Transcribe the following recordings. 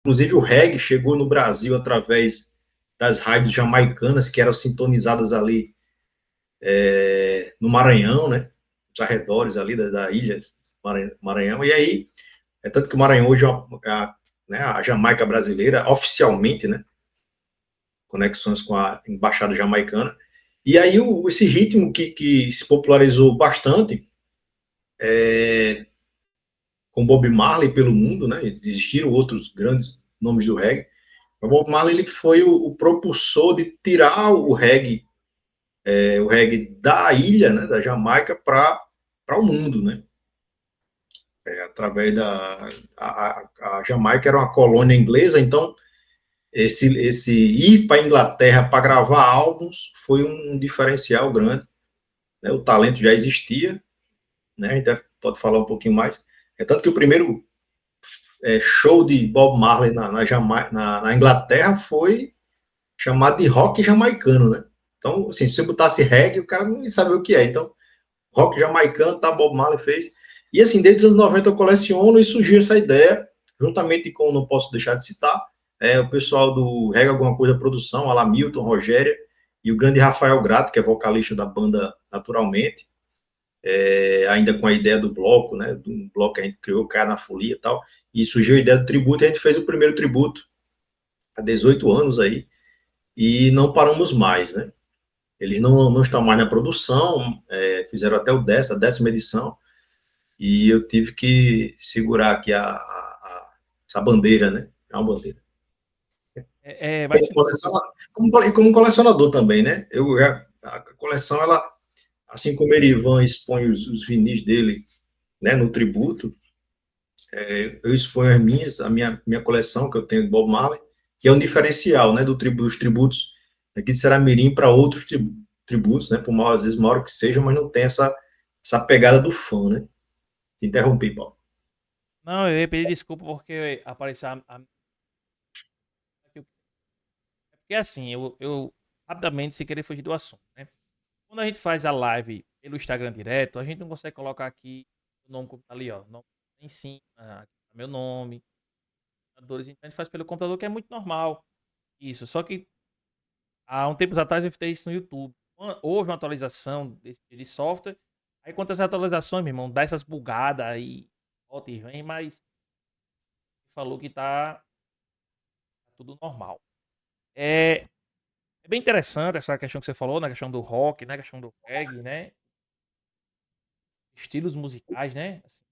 Inclusive o reggae chegou no Brasil através das rádios jamaicanas que eram sintonizadas ali no Maranhão, né? Os arredores ali da ilha Maranhão. E aí, é tanto que o Maranhão hoje né, a Jamaica brasileira, oficialmente, né? Conexões com a embaixada jamaicana. E aí esse ritmo que se popularizou bastante com Bob Marley pelo mundo, né? Existiram outros grandes nomes do reggae. O Bob Marley ele foi o propulsor de tirar o reggae da ilha, né, da Jamaica, para o mundo, né? Através a Jamaica era uma colônia inglesa, então esse ir para a Inglaterra para gravar álbuns foi um diferencial grande, né? O talento já existia, né? A gente pode falar um pouquinho mais. É tanto que o primeiro show de Bob Marley na Inglaterra foi chamado de rock jamaicano, né? Então, assim, se você botasse reggae, o cara não ia saber o que é. Então, rock jamaicano, tá? Bob Marley fez. E assim, desde os anos 90 eu coleciono e surgiu essa ideia, juntamente com, não posso deixar de citar, o pessoal do Reggae Alguma Coisa Produção, Ala Milton, Rogéria, e o grande Rafael Grato, que é vocalista da banda Naturalmente, ainda com a ideia do bloco, né? Do bloco que a gente criou, Caia na Folia e tal. E surgiu a ideia do tributo, e a gente fez o primeiro tributo há 18 anos aí, e não paramos mais, né? Eles não estão mais na produção, fizeram até a 10ª edição, e eu tive que segurar aqui essa bandeira, né? É uma bandeira. Mas, Como colecionador também, né? A coleção, ela, assim como Erivan expõe os vinis dele, né, no tributo, eu exponho a minha coleção que eu tenho de Bob Marley, que é um diferencial, né, dos tributos aqui de Seramirim para outros tributos, né, por maior, às vezes maior que seja, mas não tem essa pegada do fã, né? Te interrompi, Paulo. não, eu ia pedir desculpa porque apareceu porque assim, eu rapidamente, sem querer fugir do assunto, né? Quando a gente faz a live pelo Instagram direto, a gente não consegue colocar aqui o nome como tá ali, ó. Nome em cima, aqui tá meu nome, então a gente faz pelo computador, que é muito normal. Isso. Só que há um tempo atrás eu fiz isso no YouTube. Houve uma atualização de software. Aí, quanto às atualizações, meu irmão, dá essas bugadas aí, volta e vem, mas falou que tá tudo normal. É, é bem interessante essa questão que você falou, na questão do rock, na questão do reggae, né? Estilos musicais, né? Assim,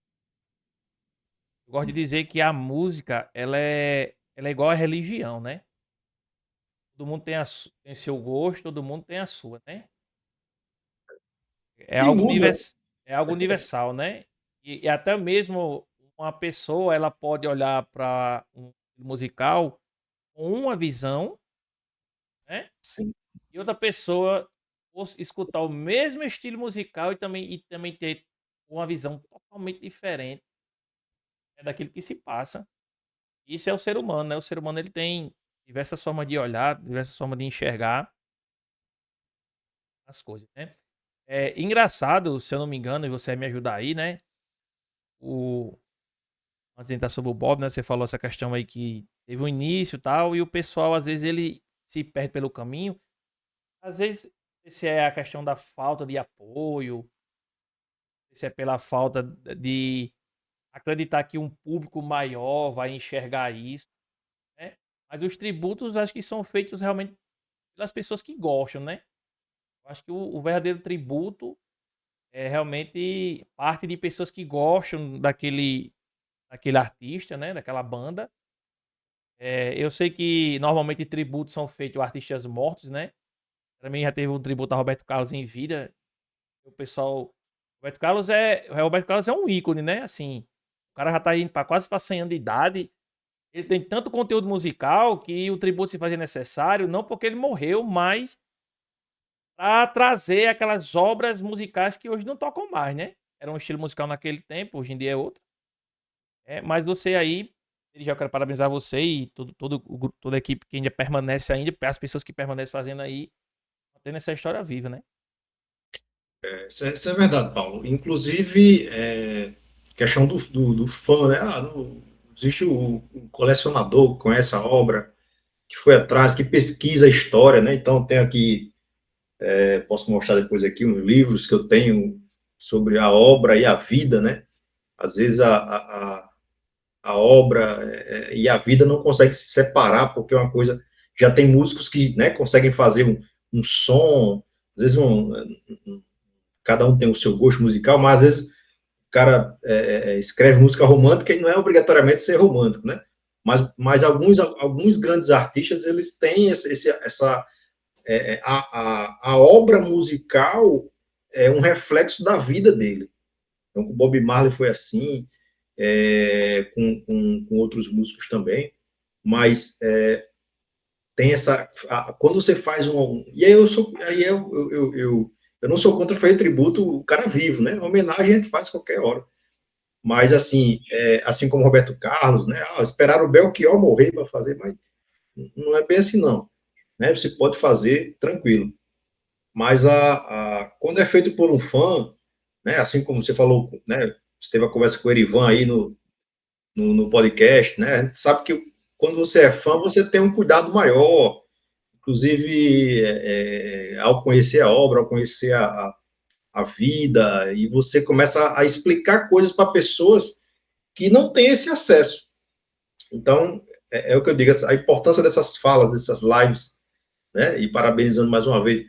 eu gosto de dizer que a música, ela é igual a religião, né? Todo mundo tem seu gosto, todo mundo tem a sua, né? É E algo, muda. é algo universal, né? E até mesmo uma pessoa, ela pode olhar para um musical com uma visão, né? Sim. E outra pessoa escutar o mesmo estilo musical e também ter uma visão totalmente diferente, né, daquilo que se passa. Isso é o ser humano, né? O ser humano ele tem diversas formas de olhar, diversas formas de enxergar as coisas, né? É engraçado, se eu não me engano, e você vai me ajudar aí, né? O Antes de entrar sobre o Bob, né? Você falou essa questão aí que teve um início e tal, e o pessoal, às vezes, ele se perde pelo caminho. Às vezes, se é a questão da falta de apoio, se é pela falta de acreditar que um público maior vai enxergar isso, né? Mas os tributos acho que são feitos realmente pelas pessoas que gostam, né? Eu acho que o verdadeiro tributo é realmente parte de pessoas que gostam daquele artista, né? Daquela banda. Eu sei que normalmente tributos são feitos a artistas mortos, né? Também já teve um tributo a Roberto Carlos em vida. O pessoal. Roberto Carlos é um ícone, né? Assim, o cara já tá indo para quase para 100 anos de idade. Ele tem tanto conteúdo musical que o tributo se fazia necessário, não porque ele morreu, mas para trazer aquelas obras musicais que hoje não tocam mais, né? Era um estilo musical naquele tempo, hoje em dia é outro. Mas você aí, já quero parabenizar você e toda a equipe que ainda permanece ainda, as pessoas que permanecem fazendo aí, mantendo essa história viva, né? Isso é verdade, Paulo. Inclusive, questão do fã, né? existe o colecionador que conhece a obra, que foi atrás, que pesquisa a história, né? Então, tem aqui, posso mostrar depois aqui uns livros que eu tenho sobre a obra e a vida, né? Às vezes a obra e a vida não conseguem se separar, porque é uma coisa. Já tem músicos que, né, conseguem fazer um som, às vezes cada um tem o seu gosto musical, mas às vezes o cara escreve música romântica e não é obrigatoriamente ser romântico, né? Mas alguns grandes artistas, eles têm a obra musical é um reflexo da vida dele. Então, o Bob Marley foi assim, com outros músicos também, mas tem essa. Quando você faz um. E aí eu sou. Aí eu não sou contra fazer tributo o cara vivo, né? Homenagem a gente faz qualquer hora. Mas assim, assim como Roberto Carlos, né? Esperar o Belchior morrer para fazer, mas não é bem assim, não. Né? Você pode fazer tranquilo. Mas quando é feito por um fã, né? Assim como você falou, né? Você teve a conversa com o Erivan aí no podcast, né? A gente sabe que quando você é fã, você tem um cuidado maior, inclusive ao conhecer a obra, ao conhecer a vida, e você começa a explicar coisas para pessoas que não têm esse acesso. Então, é o que eu digo, a importância dessas falas, dessas lives, né? E parabenizando mais uma vez,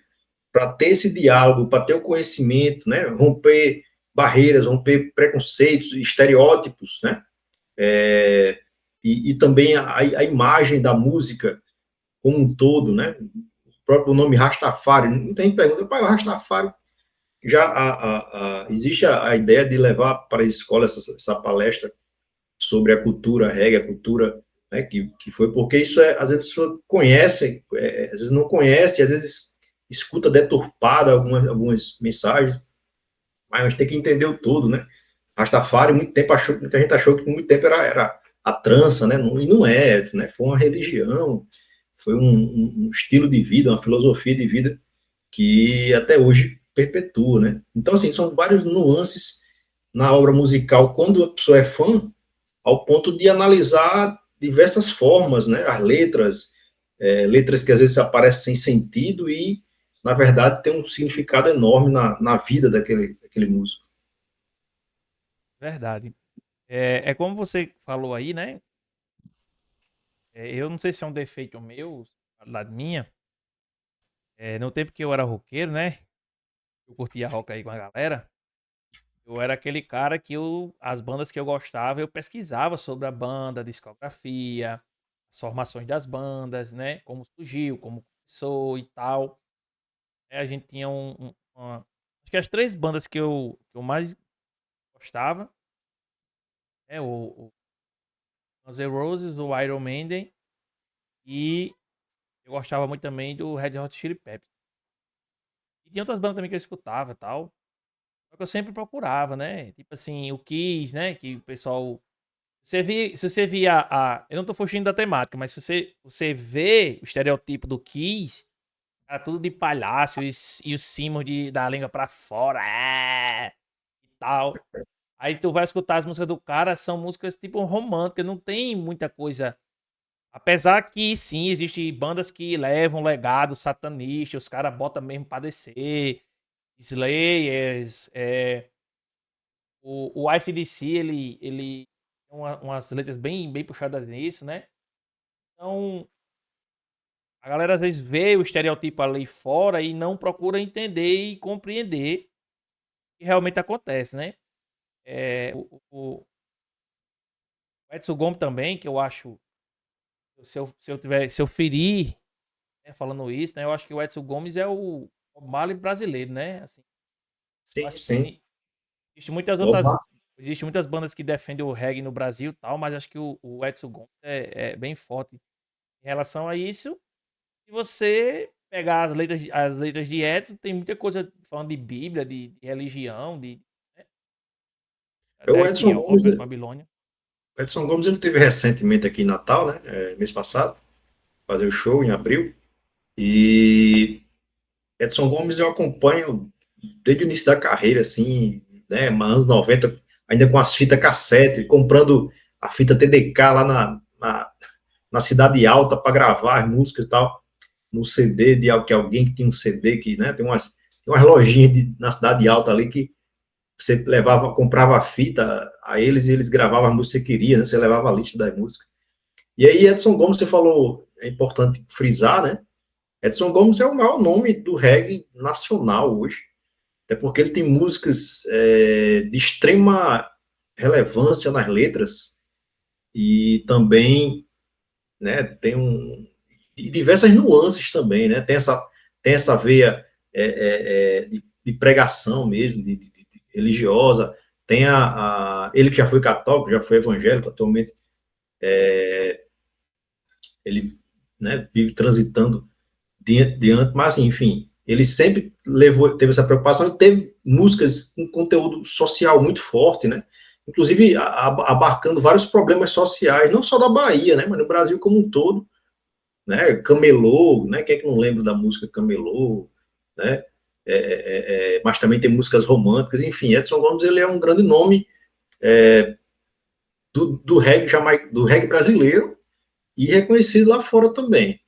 para ter esse diálogo, para ter o conhecimento, né? Romper barreiras, romper preconceitos, estereótipos, né? É, e também a imagem da música como um todo, né? O próprio nome Rastafari, não tem pergunta, pai, o Rastafari, já existe a ideia de levar para a escola essa palestra sobre a cultura reggae, a cultura, né, que foi porque isso às vezes a pessoa conhece, às vezes não conhece, às vezes escuta deturpada algumas mensagens, mas a gente tem que entender o todo, né? Rastafari, muita gente achou que muito tempo era a trança, né? E não é, né? Foi uma religião, foi um estilo de vida, uma filosofia de vida que até hoje perpetua, né? Então, assim, são várias nuances na obra musical, quando a pessoa é fã, ao ponto de analisar diversas formas, né? As letras, letras que às vezes aparecem sem sentido e, na verdade, tem um significado enorme na vida daquele músico. Verdade. É como você falou aí, né? Eu não sei se é um defeito meu, lá minha. No tempo que eu era roqueiro, né? Eu curtia rock aí com a galera. Eu era aquele cara que as bandas que eu gostava, eu pesquisava sobre a banda, a discografia, as formações das bandas, né? Como surgiu, como começou e tal. A gente tinha acho que as três bandas que eu mais gostava, né? O Guns N' Roses, o Iron Maiden e eu gostava muito também do Red Hot Chili Peppers. E tinha outras bandas também que eu escutava e tal. Só que eu sempre procurava, né? Tipo assim, o Kiss, né? Que o pessoal. Se você via eu não tô fugindo da temática, mas se você vê o estereotipo do Kiss, era tudo de palhaço e os cimos da língua pra fora, e tal. Aí tu vai escutar as músicas do cara, são músicas tipo românticas, não tem muita coisa. Apesar que sim, existem bandas que levam legado satanista, os caras botam mesmo pra descer. Slayers, o AC/DC, ele tem umas letras bem puxadas nisso, né? Então, a galera às vezes vê o estereotipo ali fora e não procura entender e compreender o que realmente acontece, né? O Edson Gomes também, que eu acho, se eu ferir, né, falando isso, né? Eu acho que o Edson Gomes é o Marley brasileiro, né? Assim, eu Sim, acho que sim. sim. Existem muitas outras. Bob Existem muitas bandas que defendem o reggae no Brasil e tal, mas acho que o Edson Gomes é bem forte em relação a isso. Se você pegar as letras de Edson, tem muita coisa falando de Bíblia, de religião, né, O da Edson Gomes, Etiópia, de Babilônia. Edson Gomes ele teve recentemente aqui em Natal, né? Mês passado, fazer o show em abril. E Edson Gomes eu acompanho desde o início da carreira, assim, né? Anos 90 ainda com as fitas cassete, comprando a fita TDK lá na Cidade Alta para gravar as músicas e tal, no CD que alguém que tinha um CD que, né, tem umas lojinhas na Cidade Alta ali que você levava, comprava a fita a eles e eles gravavam a música que você queria, né, você levava a lista das músicas. E aí Edson Gomes, você falou, é importante frisar, né, Edson Gomes é o maior nome do reggae nacional hoje, até porque ele tem músicas de extrema relevância nas letras e também, né, tem e diversas nuances também, né, tem essa veia de pregação mesmo, de religiosa, tem ele que já foi católico, já foi evangélico, atualmente ele, né, vive transitando diante, mas enfim, ele sempre teve essa preocupação e teve músicas com conteúdo social muito forte, né? Inclusive abarcando vários problemas sociais, não só da Bahia, né? Mas no Brasil como um todo, né? Camelô, né? Quem é que não lembra da música Camelô, né? Mas também tem músicas românticas, enfim, Edson Gomes ele é um grande nome do reggae brasileiro e reconhecido lá fora também,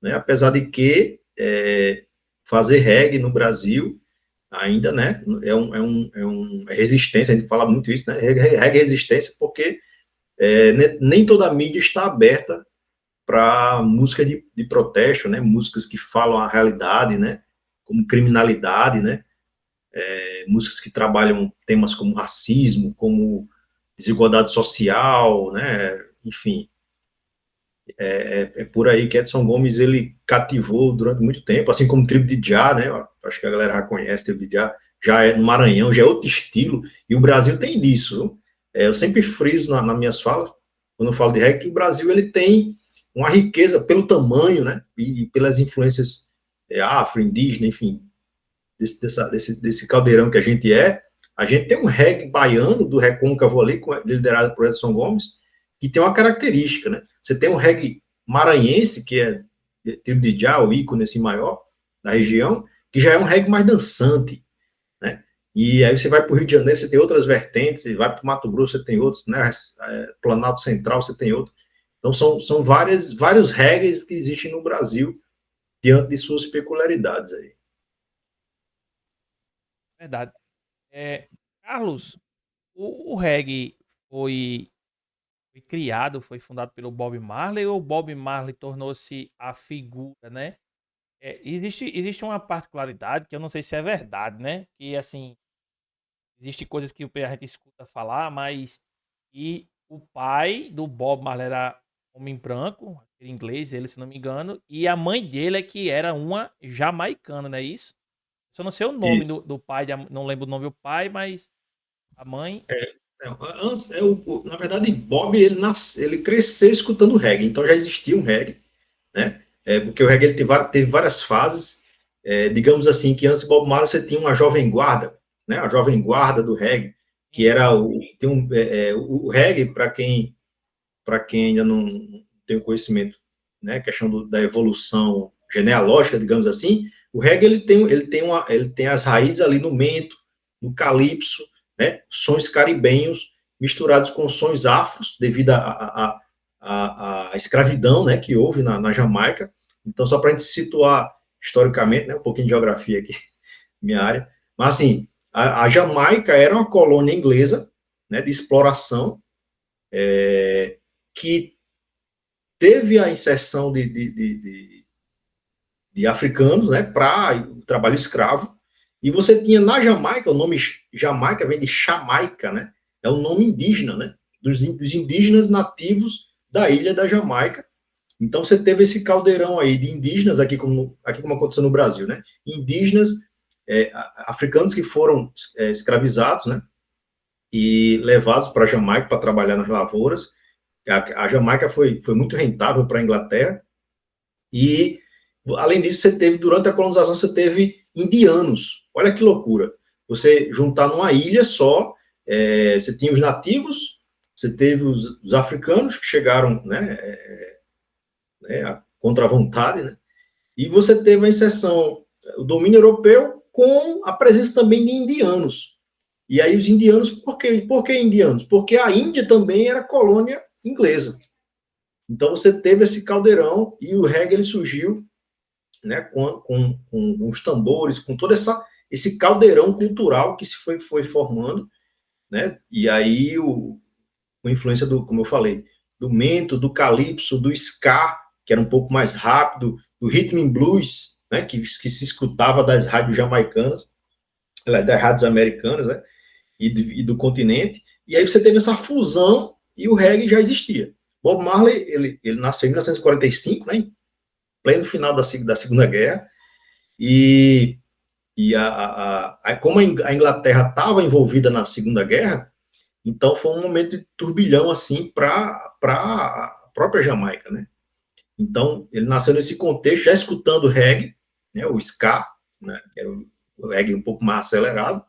né? Apesar de que fazer reggae no Brasil ainda, né, é resistência, a gente fala muito isso, né, reggae é resistência, porque nem toda a mídia está aberta para música de protesto, né, músicas que falam a realidade, né, como criminalidade, né, músicas que trabalham temas como racismo, como desigualdade social, né, enfim, por aí que Edson Gomes ele cativou durante muito tempo, assim como Tribo de Já, né? Acho que a galera já conhece Tribo de Já é no Maranhão, já é outro estilo, e o Brasil tem disso. Eu sempre friso nas minhas falas, quando eu falo de reggae, que o Brasil ele tem uma riqueza pelo tamanho, né? E pelas influências afro, indígena, enfim, desse caldeirão que a gente tem um reggae baiano do Recôncavo ali, liderado por Edson Gomes, que tem uma característica, né? Você tem um reggae maranhense, que é Tribo de Já, o ícone assim, maior da região, que já é um reggae mais dançante, né? E aí você vai para o Rio de Janeiro, você tem outras vertentes, você vai para o Mato Grosso, você tem outros, né? Planalto Central, você tem outros. Então são vários reggaes que existem no Brasil diante de suas peculiaridades aí. Verdade. Carlos, o reggae foi criado, foi fundado pelo Bob Marley ou o Bob Marley tornou-se a figura, né? Existe uma particularidade que eu não sei se é verdade, né? Que assim, existe coisas que a gente escuta falar, mas e o pai do Bob Marley era homem branco, inglês, ele, se não me engano, e a mãe dele é que era uma jamaicana, não é isso? Só não sei o nome E do pai, não lembro o nome do pai, mas a mãe. na verdade, Bob ele cresceu escutando reggae, então já existia um reggae, né? Porque o reggae ele teve várias fases. Digamos assim, que antes de Bob Marley você tinha uma jovem guarda, né? A jovem guarda do reggae, que era o reggae, para quem ainda não tem o conhecimento, né? A questão da evolução genealógica, digamos assim, o reggae ele tem as raízes ali no mento, no calypso, né? Sons caribenhos misturados com sons afros, devido à escravidão, né? Que houve na Jamaica. Então, só para a gente se situar historicamente, né? Um pouquinho de geografia aqui, minha área. Mas, assim, a Jamaica era uma colônia inglesa, né? De exploração, que teve a inserção de africanos, né, para o trabalho escravo, e você tinha na Jamaica, o nome Jamaica vem de Jamaica, né, é um nome indígena, né, dos indígenas nativos da ilha da Jamaica. Então você teve esse caldeirão aí de indígenas, aqui como aconteceu no Brasil, né, indígenas africanos que foram escravizados, né, e levados para a Jamaica para trabalhar nas lavouras. A Jamaica foi muito rentável para a Inglaterra, e, além disso, durante a colonização, você teve indianos. Olha que loucura. Você juntar numa ilha só, você tinha os nativos, você teve os africanos que chegaram, né, contra a vontade, né, e você teve a inserção, o domínio europeu, com a presença também de indianos. E aí os indianos, por que indianos? Porque a Índia também era colônia inglesa. Então você teve esse caldeirão e o reggae ele surgiu, né, com os tambores, com todo esse caldeirão cultural que se foi formando, né? E aí com influência do, como eu falei, do mento, do calypso, do ska, que era um pouco mais rápido, do rhythm and blues, né, que se escutava das rádios jamaicanas, das rádios americanas, né, e do continente. E aí você teve essa fusão e o reggae já existia. Bob Marley, ele nasceu em 1945, né, em pleno final da Segunda Guerra, e como a Inglaterra estava envolvida na Segunda Guerra, então foi um momento de turbilhão assim para a própria Jamaica, né? Então ele nasceu nesse contexto, já escutando reggae, né, o ska, né, que era o reggae um pouco mais acelerado.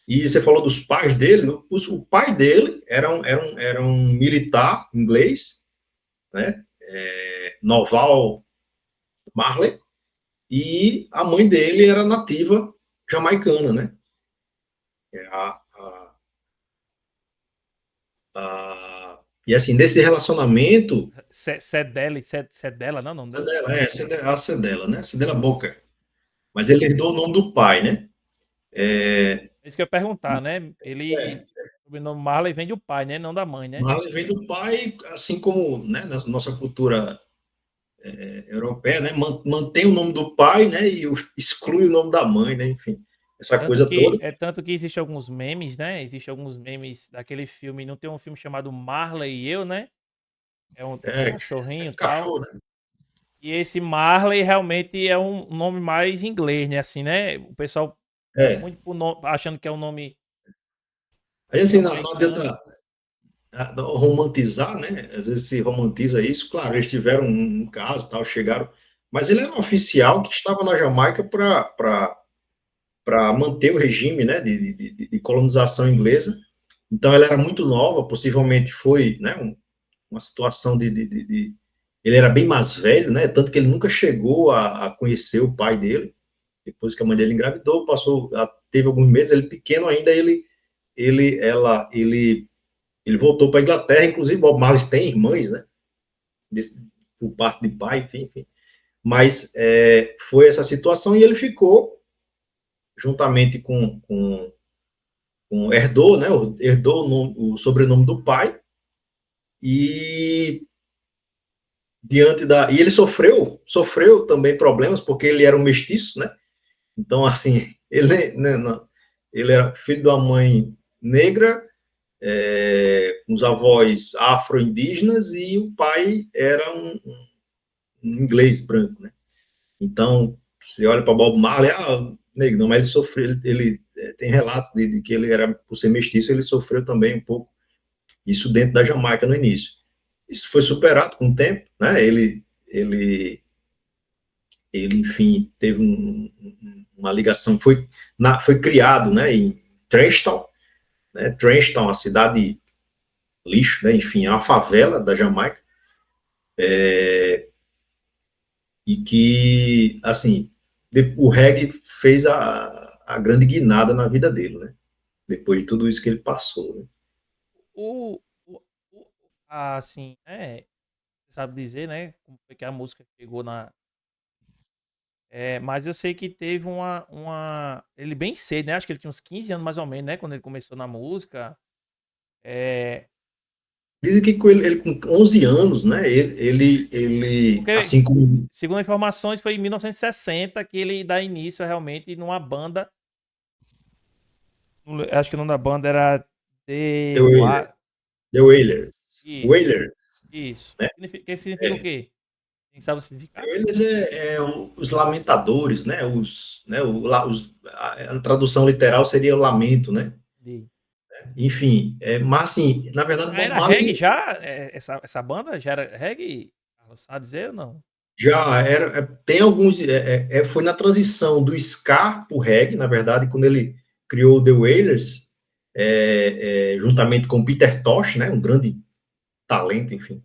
E você falou dos pais dele, o pai dele era um militar inglês, né, Noval Marley, e a mãe dele era nativa jamaicana, né? A, a, e assim, nesse relacionamento. Cedela, não, o nome dela? A Cedela, né? Cedela Boca. Mas ele herdou o nome do pai, né? É isso que eu ia perguntar, né? Ele, o sobrenome Marley vem do pai, né? Não da mãe, né? Marley vem do pai, assim como, né, na nossa cultura europeia, né? Mantém o nome do pai, né? E exclui o nome da mãe, né? Enfim, essa coisa toda. Tanto que existe alguns memes, né? Existe alguns memes daquele filme. Não tem um filme chamado Marley e Eu, né? É um É, cachorrinho e tal. cachorro, né? E esse Marley realmente é um nome mais inglês, né? Assim, né? O pessoal É. muito por nome, achando que é um nome Aí, assim, não jamaicano. adianta romantizar, né? Às vezes se romantiza isso. Claro, eles tiveram um caso, tal, chegaram. Mas ele era um oficial que estava na Jamaica para manter o regime, né, de colonização inglesa. Então ela era muito nova, possivelmente foi, né, uma situação ele era bem mais velho, né, tanto que ele nunca chegou a conhecer o pai dele. Depois que a mãe dele engravidou, teve alguns meses, ele pequeno ainda, ele, ela, ele voltou para a Inglaterra. Inclusive Bob Marley tem irmãs, né, por parte de pai, enfim. Mas foi essa situação e ele ficou juntamente herdou, né? Herdou o sobrenome do pai e e ele sofreu também problemas porque ele era um mestiço, né? Então assim, ele era filho de uma mãe negra, com os avós afro-indígenas e o pai era um inglês branco, né? Então você olha para Bob Marley, negro, não, mas ele sofreu, ele tem relatos de que ele era, por ser mestiço, ele sofreu também um pouco isso dentro da Jamaica no início. Isso foi superado com o tempo, né? Enfim, teve uma ligação, foi criado, né, em Trenchtown, né? Trenchtown, a cidade lixo, né? Enfim, é uma favela da Jamaica, e que, assim, o reggae fez a grande guinada na vida dele, né? Depois de tudo isso que ele passou, né? O, assim, você sabe dizer, né? Como foi que a música chegou na. Mas eu sei que teve ele bem cedo, né? Acho que ele tinha uns 15 anos mais ou menos, né? Quando ele começou na música. É, Dizem que ele com 11 anos, né? porque, Assim como. segundo informações, foi em 1960 que ele dá início realmente numa banda. Acho que o nome da banda era The Wailer, The The Wailers, Isso, Wailers, isso. né? Que significa o quê? Quem sabe o The significado? Wailers os lamentadores, né? A tradução literal seria o lamento, né? De... Enfim, mas assim, na verdade, Já Bob era reggae Marley já? Essa banda já era reggae? Carlos, sabe dizer ou não? já era. Tem alguns. Foi na transição do ska para o reggae, na verdade, quando ele criou o The Wailers, juntamente com Peter Tosh, né? Um grande talento, enfim.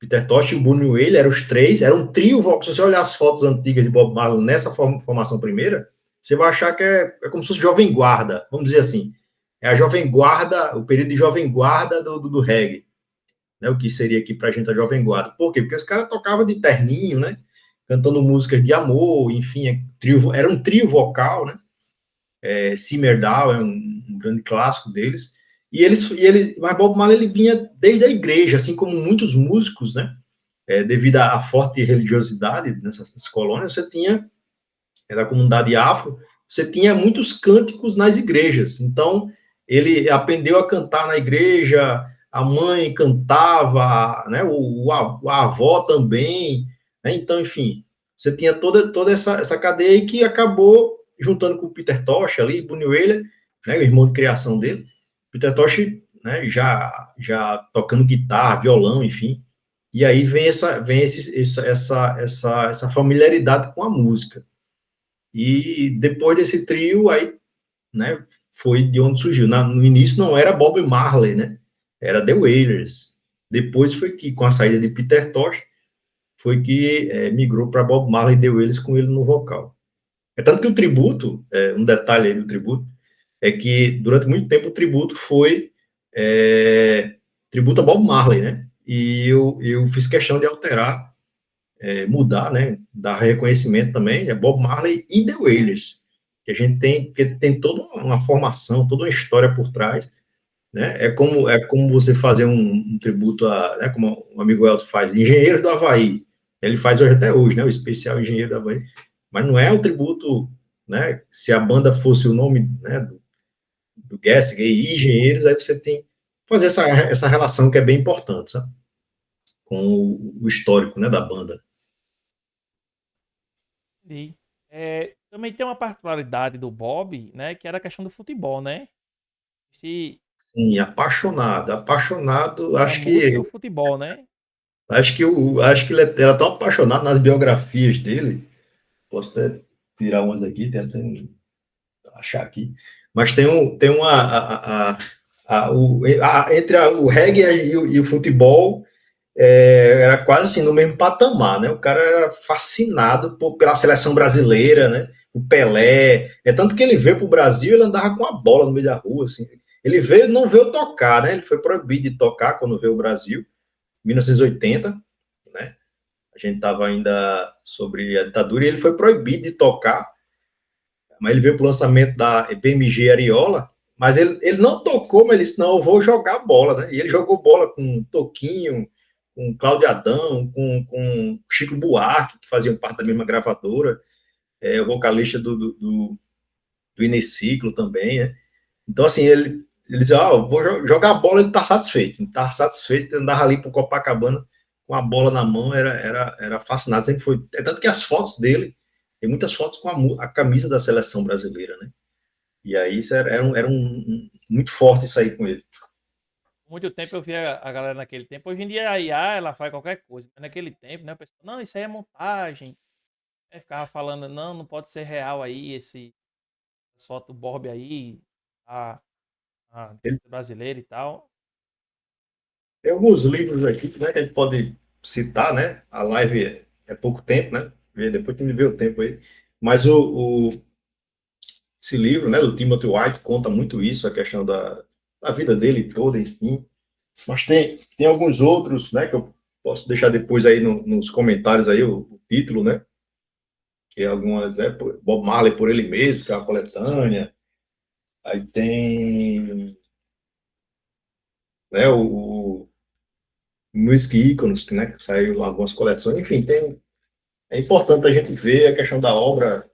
Peter Tosh e o Bunny Wailer eram os três, era um trio. Se você olhar as fotos antigas de Bob Marley nessa formação primeira, você vai achar que é como se fosse Jovem Guarda, vamos dizer assim. é a jovem guarda, o período de jovem guarda do reggae, né? O que seria aqui para a gente a jovem guarda. Por quê? Porque os caras tocavam de terninho, né? Cantando músicas de amor, enfim, era um trio vocal, né? Simmerdal é um grande clássico deles. Mas Bob Marley ele vinha desde a igreja, assim como muitos músicos, né? Devido à forte religiosidade nessas colônias, você tinha, da comunidade afro, você tinha muitos cânticos nas igrejas. Então, ele aprendeu a cantar na igreja, a mãe cantava, né? A avó também, né? Então, enfim, você tinha toda essa cadeia aí que acabou juntando com o Peter Tosh ali, Bunny Wailer, né? O irmão de criação dele. Peter Tosh, né? Já tocando guitarra, violão, enfim. E aí essa familiaridade com a música. E depois desse trio, aí, né, foi de onde surgiu. No início não era Bob Marley, né? Era The Wailers. Depois foi que, com a saída de Peter Tosh, foi que migrou para Bob Marley e The Wailers com ele no vocal. É tanto que o tributo, um detalhe aí do tributo, é que durante muito tempo o tributo foi tributo a Bob Marley, né? E eu fiz questão de alterar, mudar, né? Dar reconhecimento também, Bob Marley e The Wailers, que a gente tem, porque tem toda uma formação, toda uma história por trás, né? É como você fazer um tributo né, como o amigo Elton faz, Engenheiros do Havaí, ele faz hoje até hoje, né? O especial Engenheiro do Havaí, mas não é um tributo, né? Se a banda fosse o nome, né, do Gessig e Engenheiros, aí você tem que fazer essa relação que é bem importante, sabe? Com o histórico, né, da banda. Entendi. Também tem uma particularidade do Bob, né, que era a questão do futebol, né? Se Sim, apaixonado, apaixonado, a música e o futebol, né? acho que ele era tão apaixonado nas biografias dele, posso até tirar umas aqui, achar aqui, mas tem uma, entre o reggae e o futebol, era quase assim, no mesmo patamar, né? O cara era fascinado pela seleção brasileira, né? O Pelé. É tanto que ele veio para o Brasil, ele andava com a bola no meio da rua, assim. Ele veio, não veio tocar, né? Ele foi proibido de tocar quando veio ao Brasil, em 1980, né? A gente estava ainda sobre a ditadura e ele foi proibido de tocar, mas ele veio para o lançamento da BMG Ariola, mas ele não tocou, mas ele disse, não, eu vou jogar bola, né? E ele jogou bola com Toquinho, com Cláudio Adão, com Chico Buarque, que faziam parte da mesma gravadora, o vocalista do Ineciclo também, né? Então, assim, ele dizia, eu vou jogar bola, ele tá satisfeito. Ele tá satisfeito, andava ali pro Copacabana com a bola na mão, era fascinado, sempre foi. É tanto que as fotos dele, tem muitas fotos com a camisa da seleção brasileira, né? E aí isso muito forte isso aí com ele. Por muito tempo eu via a galera naquele tempo. Hoje em dia a IA, ela faz qualquer coisa. Mas naquele tempo, né, o pessoal, não, isso aí é montagem. Aí ficava falando, não, não pode ser real aí, essa foto do Bob aí, a, a Ele brasileira e tal. tem alguns livros aqui, né, que a gente pode citar, né? A live é pouco tempo, né? Depois tem que ver o tempo aí. Mas esse livro, né, do Timothy White, conta muito isso, a questão da vida dele toda, enfim. Mas tem alguns outros, né, que eu posso deixar depois aí nos comentários aí o título, né? Que algumas Bob Marley por ele mesmo, que é uma coletânea. Aí tem, né, o Music Iconos, né, que saiu algumas coleções. Enfim, é importante a gente ver a questão da obra,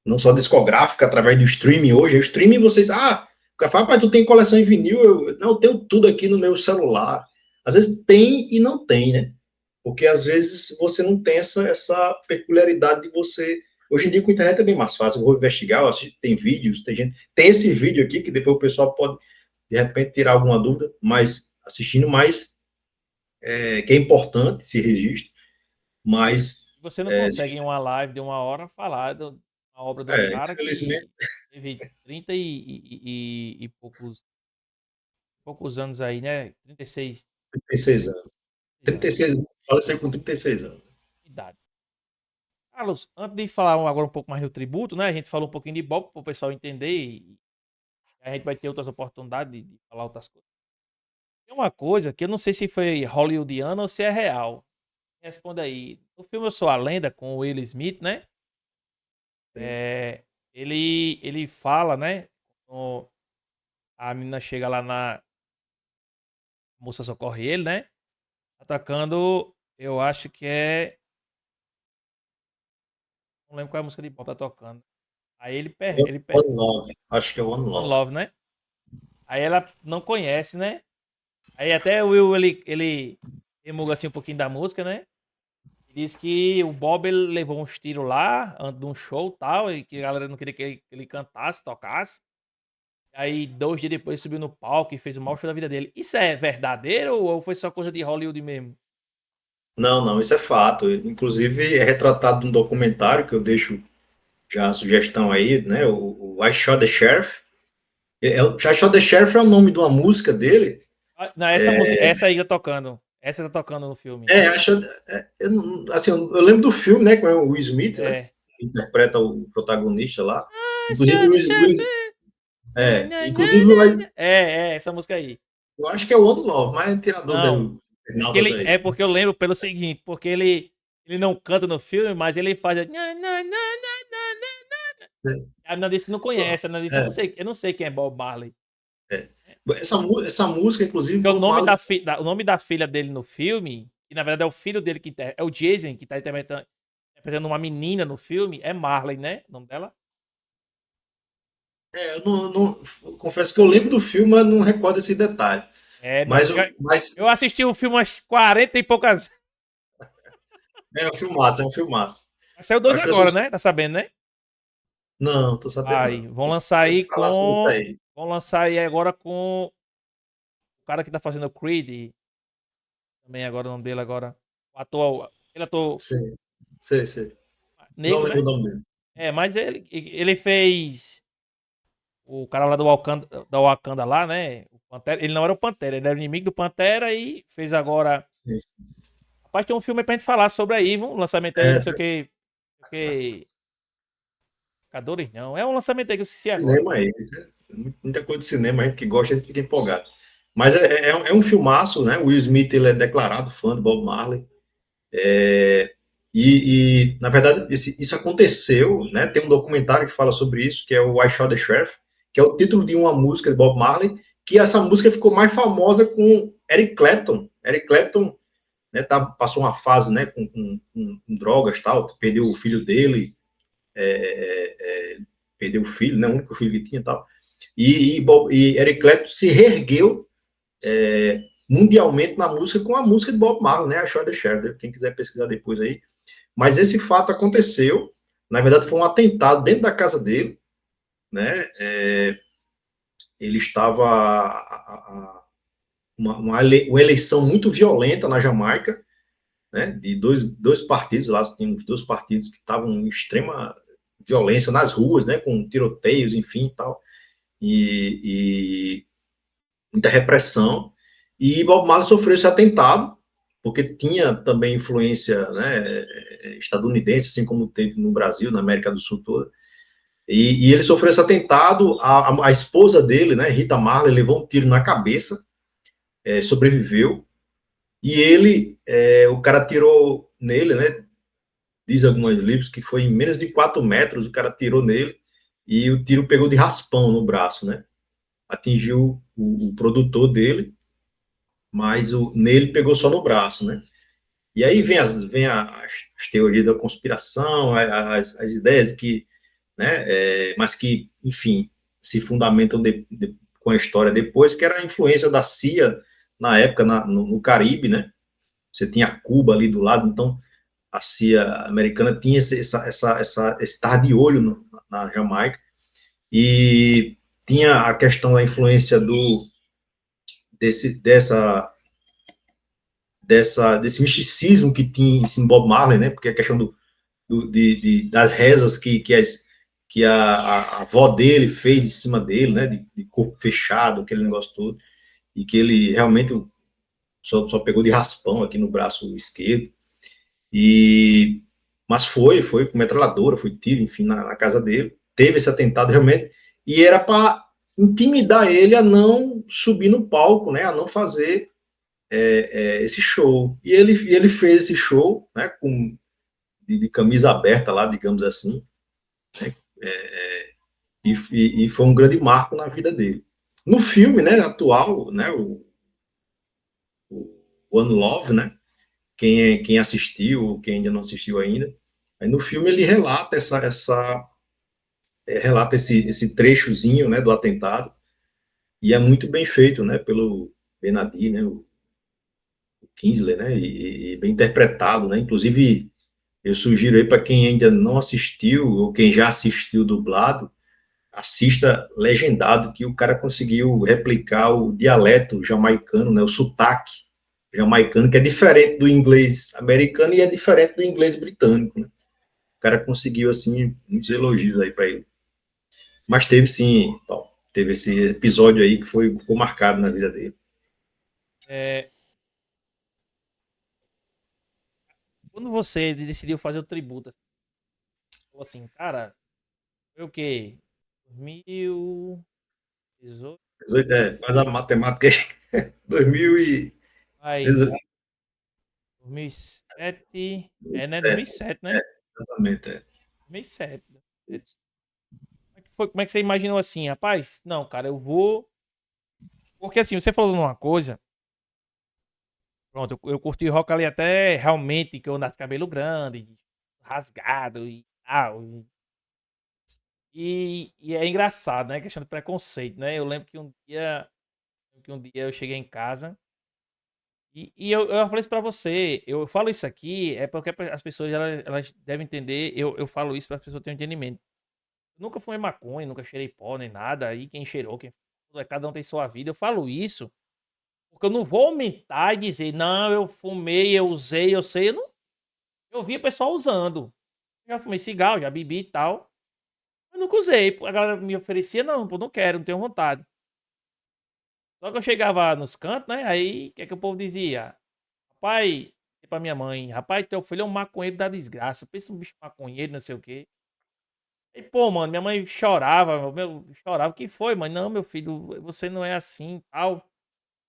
não só discográfica, através do streaming hoje. O streaming, vocês, o cara fala, pai, tu tem coleção em vinil? Não, eu tenho tudo aqui no meu celular. Às vezes tem e não tem, né? Porque às vezes você não tem essa peculiaridade de você. Hoje em dia com a internet é bem mais fácil. Eu vou investigar, eu assisto, tem vídeos, tem gente. Tem esse vídeo aqui que depois o pessoal pode, de repente, tirar alguma dúvida, mas assistindo mais, que é importante esse registro, mas Você não consegue em uma live de uma hora falar da obra de um cara infelizmente, que teve 30 e poucos anos aí, né? 36 36 anos. anos, 36, faleceu com 36 anos. de idade. Carlos, antes de falar agora um pouco mais do tributo, né? A gente falou um pouquinho de Bob para o pessoal entender e A gente vai ter outras oportunidades de falar outras coisas. Tem uma coisa que eu não sei se foi hollywoodiana ou se é real. Responda aí. No filme Eu Sou a Lenda, com o Will Smith, né? Sim. Ele fala, né? A menina chega lá a moça socorre ele, né? Atacando, eu acho que é. Não lembro qual é a música de pop tá tocando. Aí One Love, acho que é One One Love. Love, né? Aí ela não conhece, né? Aí até o Will, ele remuga assim um pouquinho da música, né? E diz que o Bob ele levou uns tiros lá, antes de um show e tal, e que a galera não queria que ele cantasse, tocasse. Aí, 2 dias depois, subiu no palco e fez o maior show da vida dele. Isso é verdadeiro ou foi só coisa de Hollywood mesmo? Não, não, isso é fato. Inclusive, é retratado num documentário que eu deixo já a sugestão aí, né? O I Shot the Sheriff. I Shot the Sheriff é o nome de uma música dele. Ah, não, essa música, essa aí tá tocando. Essa tá tocando no filme. Assim, eu lembro do filme, né? Com o Will Smith, né? É. Que interpreta o protagonista lá. Ah, Inclusive, Xande, chefe! Nha, nha, nha, inclusive nha, nha. Essa música aí. eu acho que é o One Love, mas tira a dúvida aí, Não, o internautas aí. é porque eu lembro pelo seguinte, porque ele não canta no filme, mas ele faz. Nha, nha, nha, nha, nha, nha. A menina disse que não conhece, a menina disse, É, eu não sei quem é Bob Marley. é. Essa música, inclusive, Porque o Bob nome Marley. o nome da filha dele no filme, que na verdade é o filho dele é o Jason, que tá interpretando uma menina no filme, é Marley, né? O nome dela? Eu confesso que eu lembro do filme, mas não recordo esse detalhe. É, meu Mas, amigo. mas Eu assisti o filme umas 40 e poucas. é um filmaço, é um filmaço. Saiu Eu dois acho que agora, né? Tá sabendo, né? não, tô sabendo Aí, não. Pode falar sobre isso aí. Vão lançar aí agora com o cara que tá fazendo o Creed. Também agora o nome dele agora. O ator. Ele é ator Sei, sei, sei. Não negro, lembro o né? nome dele. É, mas ele fez. O cara lá da Wakanda lá, né? O Pantera, ele não era o Pantera, ele era inimigo do Pantera e fez agora. Sim, sim. Rapaz, tem um filme aí pra gente falar sobre aí, um lançamento aí, É, não sei o que. Não sei o que. Cadores não. É um lançamento aí que eu esqueci agora. cinema aí. Muita coisa de cinema, a gente que gosta, a gente fica empolgado. Mas é um filmaço, né? O Will Smith, ele é declarado fã do Bob Marley. É, na verdade, isso aconteceu, né? Tem um documentário que fala sobre isso, que é o I Shot the Sheriff, que é o título de uma música de Bob Marley, que essa música ficou mais famosa com Eric Clapton. Eric Clapton, né, passou uma fase, né, com drogas, tal, perdeu o filho dele, perdeu o filho, né, o único filho que tinha, tal. E Eric Clapton se reergueu mundialmente na música com a música de Bob Marley, né, I Shot the Sheriff. Quem quiser pesquisar depois aí. Mas esse fato aconteceu, na verdade foi um atentado dentro da casa dele, né? Ele estava uma eleição muito violenta na Jamaica, né? De dois partidos lá, tem dois partidos que estavam em extrema violência nas ruas, né? Com tiroteios, enfim, tal, e muita repressão. E Bob Marley sofreu esse atentado porque tinha também influência, né, estadunidense, assim como teve no Brasil, na América do Sul toda. E ele sofreu esse atentado, a esposa dele, né, Rita Marley, levou um tiro na cabeça, sobreviveu, e o cara tirou nele, né, diz alguns livros que foi em menos de 4 metros, o cara tirou nele, e o tiro pegou de raspão no braço, né, atingiu o produtor dele, mas nele pegou só no braço, né. E aí as teorias da conspiração, as ideias que, né, mas que, enfim, se fundamentam com a história depois, que era a influência da CIA na época no Caribe, né? Você tinha Cuba ali do lado, então a CIA americana tinha esse estar de olho na Jamaica e tinha a questão da influência desse, dessa, desse misticismo que tinha em Bob Marley, né? Porque a questão das rezas que a avó dele fez em cima dele, né? De corpo fechado, aquele negócio todo, e que ele realmente só pegou de raspão aqui no braço esquerdo. E mas foi com metralhadora, foi tiro, enfim, na casa dele. Teve esse atentado realmente, e era para intimidar ele a não subir no palco, né, a não fazer esse show. E ele fez esse show, né, de camisa aberta lá, digamos assim, né, e foi um grande marco na vida dele. No filme, né, atual, né, o One Love, né, quem assistiu, quem ainda não assistiu ainda, aí no filme ele relata relata esse trechozinho, né, do atentado, e é muito bem feito, né, pelo Benadi, né, o Kingsley, né, e bem interpretado, né, inclusive eu sugiro aí para quem ainda não assistiu, ou quem já assistiu dublado, assista legendado, que o cara conseguiu replicar o dialeto jamaicano, né, o sotaque jamaicano, que é diferente do inglês americano e é diferente do inglês britânico, né. O cara conseguiu, assim, muitos elogios aí para ele. Mas teve sim, Paulo, teve esse episódio aí que ficou marcado na vida dele. É, quando você decidiu fazer o tributo, assim, falou assim, cara, foi o quê? 2018? 18, faz a matemática aí. 2017. Aí, 2007. É, né? 2007, É, né? exatamente. 2007. Como é que você imaginou assim, rapaz? Não, cara, eu vou. Porque assim, você falou numa coisa. Pronto, eu curti rock ali até realmente que eu andava de cabelo grande, rasgado e tal. E é engraçado, né? Questão de preconceito, né? Eu lembro que um dia eu cheguei em casa e eu falei isso pra você. Eu falo isso aqui é porque as pessoas elas devem entender. Eu falo isso para as pessoas terem um entendimento. Eu nunca fumei maconha, nunca cheirei pó nem nada. Aí quem cheirou, cada um tem sua vida. Eu falo isso porque eu não vou aumentar e dizer, não, eu fumei, eu usei, eu sei. Eu vi o pessoal usando. Já fumei cigarro, já bebi e tal. Eu nunca usei. A galera me oferecia, não, pô, não quero, não tenho vontade. Só que eu chegava nos cantos, né? Aí, o que é que o povo dizia? Rapaz, pra minha mãe, rapaz, teu filho é um maconheiro da desgraça. Pensa um bicho maconheiro, não sei o quê. E, pô, mano, minha mãe chorava, chorava. O que foi, mãe? Não, meu filho, você não é assim, tal.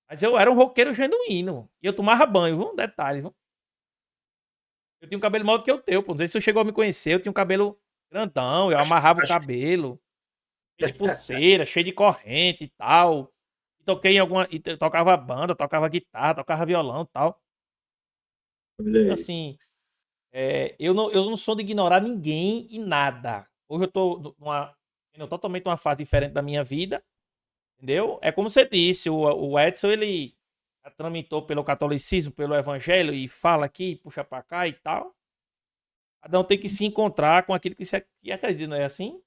Mas eu era um roqueiro genuíno. E eu tomava banho, viu? Um detalhe, viu? Eu tinha um cabelo maior do que o teu, pô. Não sei se você chegou a me conhecer. Eu tinha um cabelo grandão, eu amarrava o Acho cabelo, cheio de pulseira, cheio de corrente e tal. E toquei em alguma. Tocava banda, tocava guitarra, tocava violão e tal. Então, que assim, eu não sou de ignorar ninguém e nada. Hoje eu tô totalmente numa fase diferente da minha vida, entendeu? É como você disse, o Edson, ele tramitou pelo catolicismo, pelo evangelho e fala aqui, puxa pra cá e tal. Cada um tem que se encontrar com aquilo que acredita, não é assim?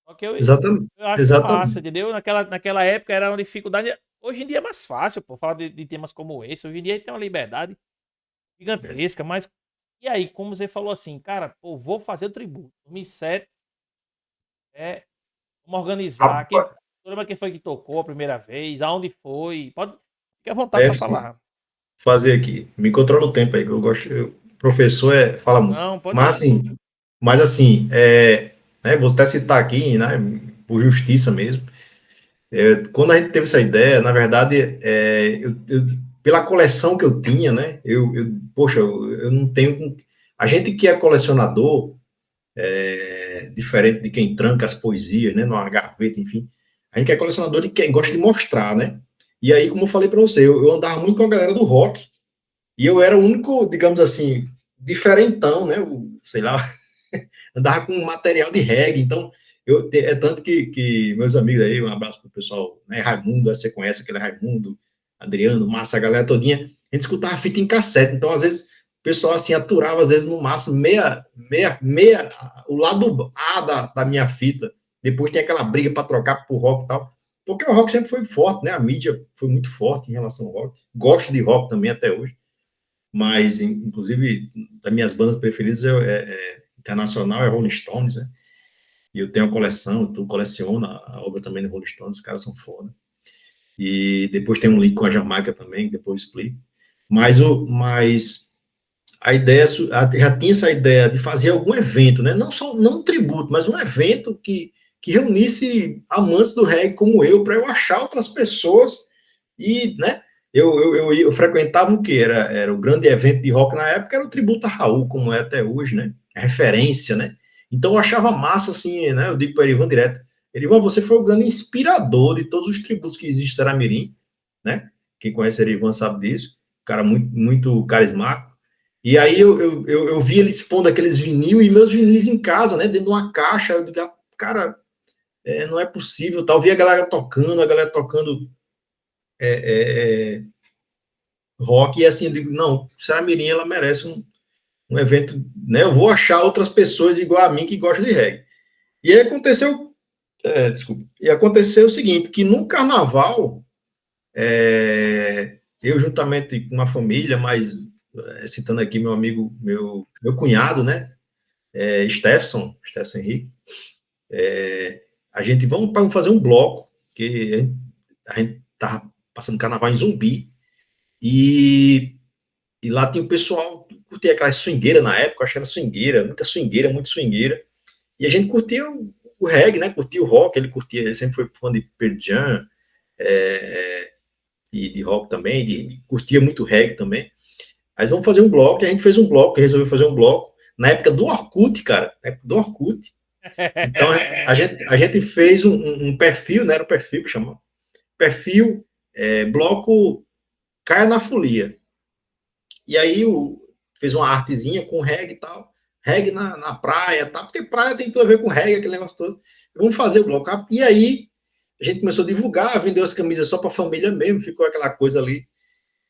Só que exatamente, eu acho massa, exatamente. entendeu? Naquela época era uma dificuldade. Hoje em dia é mais fácil, pô, falar de temas como esse. Hoje em dia tem uma liberdade gigantesca, mas. E aí, como você falou assim, cara, pô, vou fazer o tributo. 2007, vamos organizar. Rapaz, Lembra quem foi que tocou a primeira vez? Aonde foi? Pode. Fique à vontade pra deve sim falar. fazer aqui. Me controla o tempo aí, que eu gosto. Professor fala muito. Não, pode ir. Mas assim, né, vou até citar aqui, né, por justiça mesmo. Quando a gente teve essa ideia, na verdade, pela coleção que eu tinha, né, poxa, eu não tenho. A gente que é colecionador, diferente de quem tranca as poesias, né, numa gaveta, enfim, a gente que é colecionador de quem gosta de mostrar, né? E aí, como eu falei para você, eu andava muito com a galera do rock, e eu era o único, digamos assim, diferentão, né? Sei lá, andava com material de reggae, então é tanto que meus amigos aí, um abraço pro pessoal, né, Raimundo, você conhece aquele Raimundo, Adriano, Massa, a galera todinha, a gente escutava fita em cassete, então às vezes o pessoal assim aturava, às vezes no máximo meia, o lado A da minha fita, depois tem aquela briga para trocar pro rock e tal, porque o rock sempre foi forte, né, a mídia foi muito forte em relação ao rock, gosto de rock também até hoje, mas inclusive das minhas bandas preferidas internacional é Rolling Stones, né? E eu tenho a coleção, tu coleciona a obra também do Rolling Stones, os caras são foda. E depois tem um link com a Jamaica também, que depois eu explico. Mas a ideia, já tinha essa ideia de fazer algum evento, né? Não só, não um tributo, mas um evento que reunisse amantes do reggae como eu, para eu achar outras pessoas e, né, eu frequentava o que? Era o grande evento de rock na época, era o tributo a Raul, como é até hoje, né? A referência, né? Então eu achava massa, assim, né? Eu digo para Erivan direto, Erivan, você foi o grande inspirador de todos os tributos que existem em Seramirim, né? Quem conhece Erivan sabe disso, um cara muito, muito carismático. E aí eu vi ele expondo aqueles vinil e meus vinis em casa, né? Dentro de uma caixa, eu digo, cara, não é possível, tal. Vi a galera tocando é, rock, e assim, eu digo, não, Saramirim, ela merece um evento, né, eu vou achar outras pessoas igual a mim que gostam de reggae. E aí aconteceu, desculpa, e aconteceu o seguinte, que no carnaval, eu juntamente com uma família, mas citando aqui meu amigo, meu cunhado, né, Stefson Henrique, a gente, vamos fazer um bloco, que a gente tava passando carnaval em Zumbi, e lá tinha o pessoal, curtia aquela swingueira na época, acho que era swingueira, muita swingueira, muito swingueira. E a gente curtia o reggae, né? Curtia o rock, ele sempre foi fã de Pearl Jam, e de rock também, curtia muito reggae também. Mas vamos fazer um bloco, e a gente fez um bloco, resolveu fazer um bloco, na época do Orkut, cara, na época do Orkut. Então a gente fez um perfil, né? Era o perfil que chamava. Perfil, bloco Caia na Folia. E aí fez uma artezinha com reggae e tal. Reggae na praia, tá? Porque praia tem tudo a ver com reggae, aquele negócio todo. Vamos fazer o bloco. E aí a gente começou a divulgar, vendeu as camisas só para a família mesmo, ficou aquela coisa ali.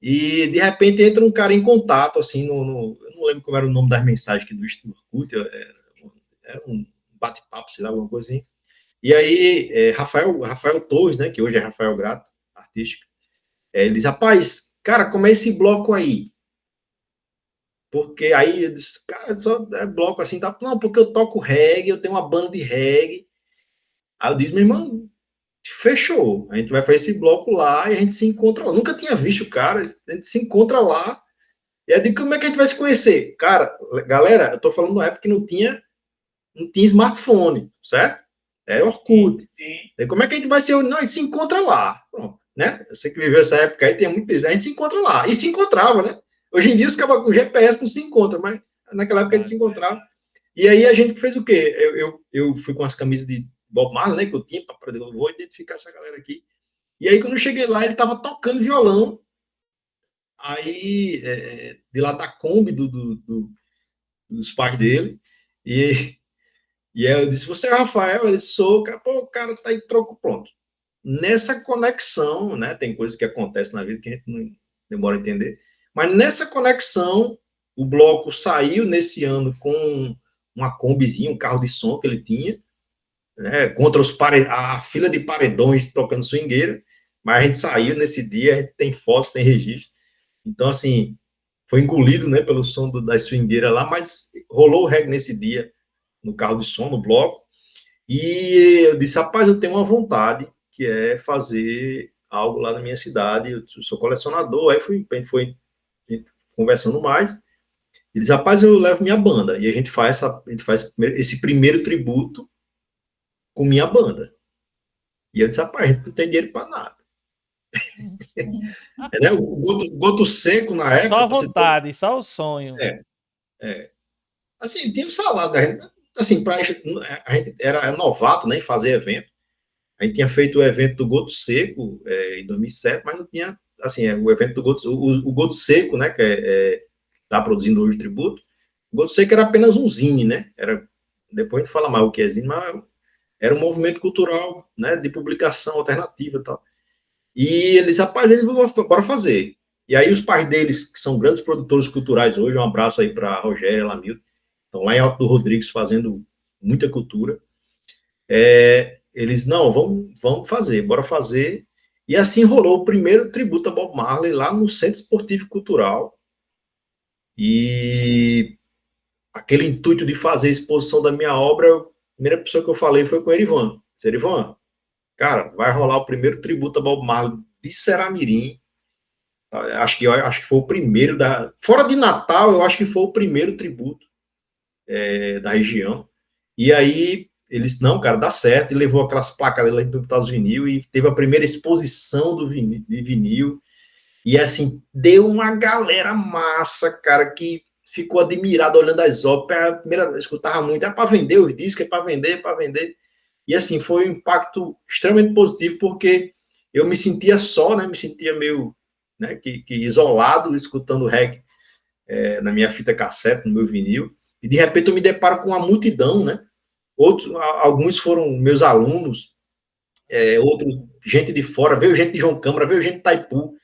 E de repente entra um cara em contato, assim, eu não lembro como era o nome das mensagens que do Orkut, era um bate-papo, sei lá, alguma coisa assim. E aí, Rafael Torres, né, que hoje é Rafael Grato, artístico, ele diz, rapaz, cara, como é esse bloco aí? Porque aí eu disse, cara, só é bloco assim, tá? Não, porque eu toco reggae, eu tenho uma banda de reggae. Aí eu disse, meu irmão, fechou. A gente vai fazer esse bloco lá e a gente se encontra lá. Eu nunca tinha visto o cara, a gente se encontra lá. E aí eu digo, como é que a gente vai se conhecer? Cara, galera, eu tô falando na época que não tinha smartphone, certo? É Orkut. E como é que a gente vai se unir? Não, a gente se encontra lá. Pronto, né? Eu sei que viveu essa época aí, tem muito isso. A gente se encontra lá. E se encontrava, né? Hoje em dia os caras com GPS não se encontram, mas naquela época a gente se encontrava. E aí a gente fez o quê? Eu fui com as camisas de Bob Marley, né? Que eu tinha, para eu vou identificar essa galera aqui. E aí quando eu cheguei lá, ele tava tocando violão. Aí, de lá da Kombi dos pais dele. E, aí eu disse, você é o Rafael? Ele sou, pô, o cara tá em troco, pronto. Nessa conexão, né? Tem coisas que acontecem na vida que a gente não demora a entender, mas nessa conexão, o bloco saiu nesse ano com uma combizinha, um carro de som que ele tinha, né? Contra a fila de paredões tocando swingueira, mas a gente saiu nesse dia, a gente tem fotos, tem registro. Então, assim, foi engolido, né, pelo som da swingueira lá, mas rolou o reggae nesse dia, no carro de som, no bloco, e eu disse, rapaz, eu tenho uma vontade, que é fazer algo lá na minha cidade, eu sou colecionador, aí a gente foi conversando mais, e disse, rapaz, eu levo minha banda, e a gente faz esse primeiro tributo com minha banda. E eu disse, rapaz, a gente não tem dinheiro para nada. Né? O Goto Seco, na Só época, a vontade, só o sonho. é, assim, tinha o salário da gente, assim, a gente era novato, né, em fazer evento. A gente tinha feito o evento do Goto Seco em 2007, mas não tinha, assim, o evento do Goto, o Goto Seco, né, que está produzindo hoje o tributo, o Goto Seco era apenas um zine, né, depois a gente fala mais o que é zine, mas era um movimento cultural, né, de publicação alternativa e tal. E eles, rapaz, eles vão, bora fazer. E aí os pais deles, que são grandes produtores culturais hoje, um abraço aí para Rogério e Lamilton, estão lá em Alto do Rodrigues fazendo muita cultura. Eles, não, vamos fazer, bora fazer. E assim rolou o primeiro tributo a Bob Marley lá no Centro Esportivo Cultural. E aquele intuito de fazer a exposição da minha obra, a primeira pessoa que eu falei foi com o Erivan. Erivan, cara, vai rolar o primeiro tributo a Bob Marley de Seramirim. Acho que foi o primeiro fora de Natal, eu acho que foi o primeiro tributo da região. E aí ele disse, não, cara, dá certo, e levou aquelas placas dele lá para botar os vinil, e teve a primeira exposição de vinil, e assim, deu uma galera massa, cara, que ficou admirado olhando as obras, a primeira vez que eu escutava muito, é para vender os discos, é para vender, e assim, foi um impacto extremamente positivo, porque eu me sentia só, né, me sentia meio, né, que isolado, escutando reggae na minha fita cassete, no meu vinil, e de repente eu me deparo com uma multidão, né, outros, alguns foram meus alunos, outros, gente de fora, veio gente de João Câmara, veio gente de Taipu,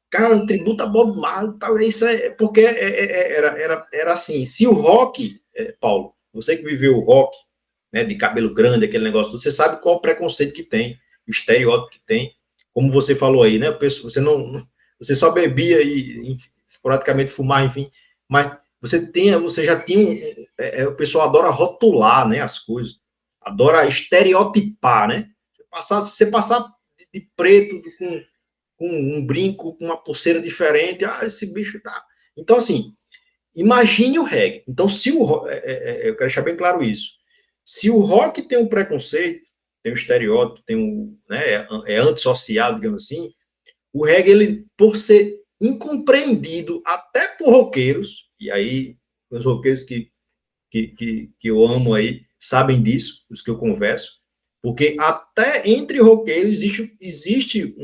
cara, um tributo a Bob Marley, tal, isso porque era assim, se o rock, Paulo, você que viveu o rock, né, de cabelo grande, aquele negócio, você sabe qual o preconceito que tem, o estereótipo que tem, como você falou aí, né, você não, você só bebia e enfim, praticamente fumar, enfim, mas você já tinha o pessoal adora rotular, né, as coisas, adora estereotipar, né, você passar de preto com um brinco, com uma pulseira diferente, esse bicho tá. Então, assim, imagine o reggae. Então, se o eu quero deixar bem claro isso. Se o rock tem um preconceito, tem um estereótipo, tem um, né, antissocial, digamos assim, o reggae, ele, por ser incompreendido até por roqueiros, e aí os roqueiros que eu amo aí sabem disso, os que eu converso, porque até entre roqueiros existe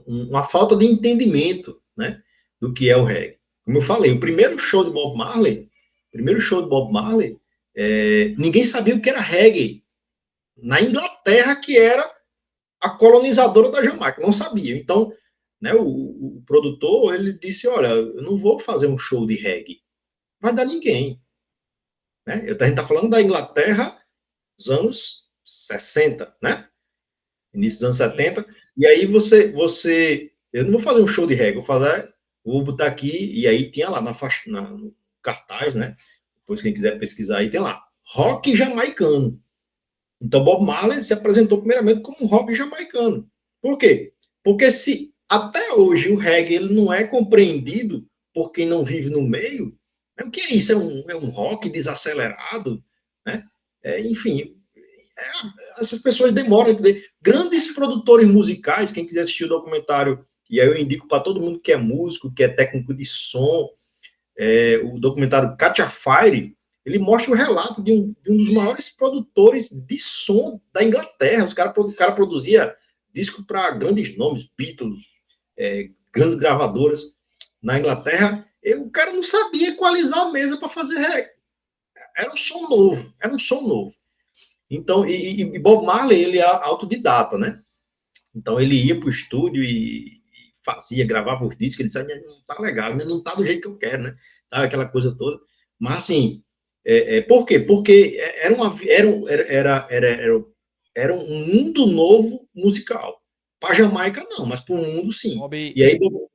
uma falta de entendimento, né, do que é o reggae. Como eu falei, o primeiro show de Bob Marley, ninguém sabia o que era reggae. Na Inglaterra, que era a colonizadora da Jamaica, não sabia. Então, né, o produtor, ele disse, olha, eu não vou fazer um show de reggae, vai dar ninguém. Né? A gente está falando da Inglaterra dos anos 60, né? Início dos anos 70, e aí eu não vou fazer um show de reggae, vou botar aqui, e aí tinha lá no cartaz, né? Depois quem quiser pesquisar aí, tem lá, rock jamaicano. Então Bob Marley se apresentou primeiramente como rock jamaicano. Por quê? Porque se até hoje o reggae ele não é compreendido por quem não vive no meio, né? O que é isso? É um rock desacelerado, né? Enfim, essas pessoas demoram a entender. Grandes produtores musicais, quem quiser assistir o documentário, e aí eu indico para todo mundo que é músico, que é técnico de som, o documentário Katia Fire, ele mostra o relato de um dos maiores produtores de som da Inglaterra. O cara produzia disco para grandes nomes, Beatles, grandes gravadoras na Inglaterra. O cara não sabia equalizar a mesa para fazer reggae. Era um som novo, era um som novo. Então, e Bob Marley, ele é autodidata, né? Então, ele ia para o estúdio e fazia, gravava os discos, ele disse, não tá legal, não tá do jeito que eu quero, né? Tá, aquela coisa toda. Mas, assim, por quê? Porque era um mundo novo musical. Para Jamaica, não, mas para o mundo, sim. Bob, E aí, Bob,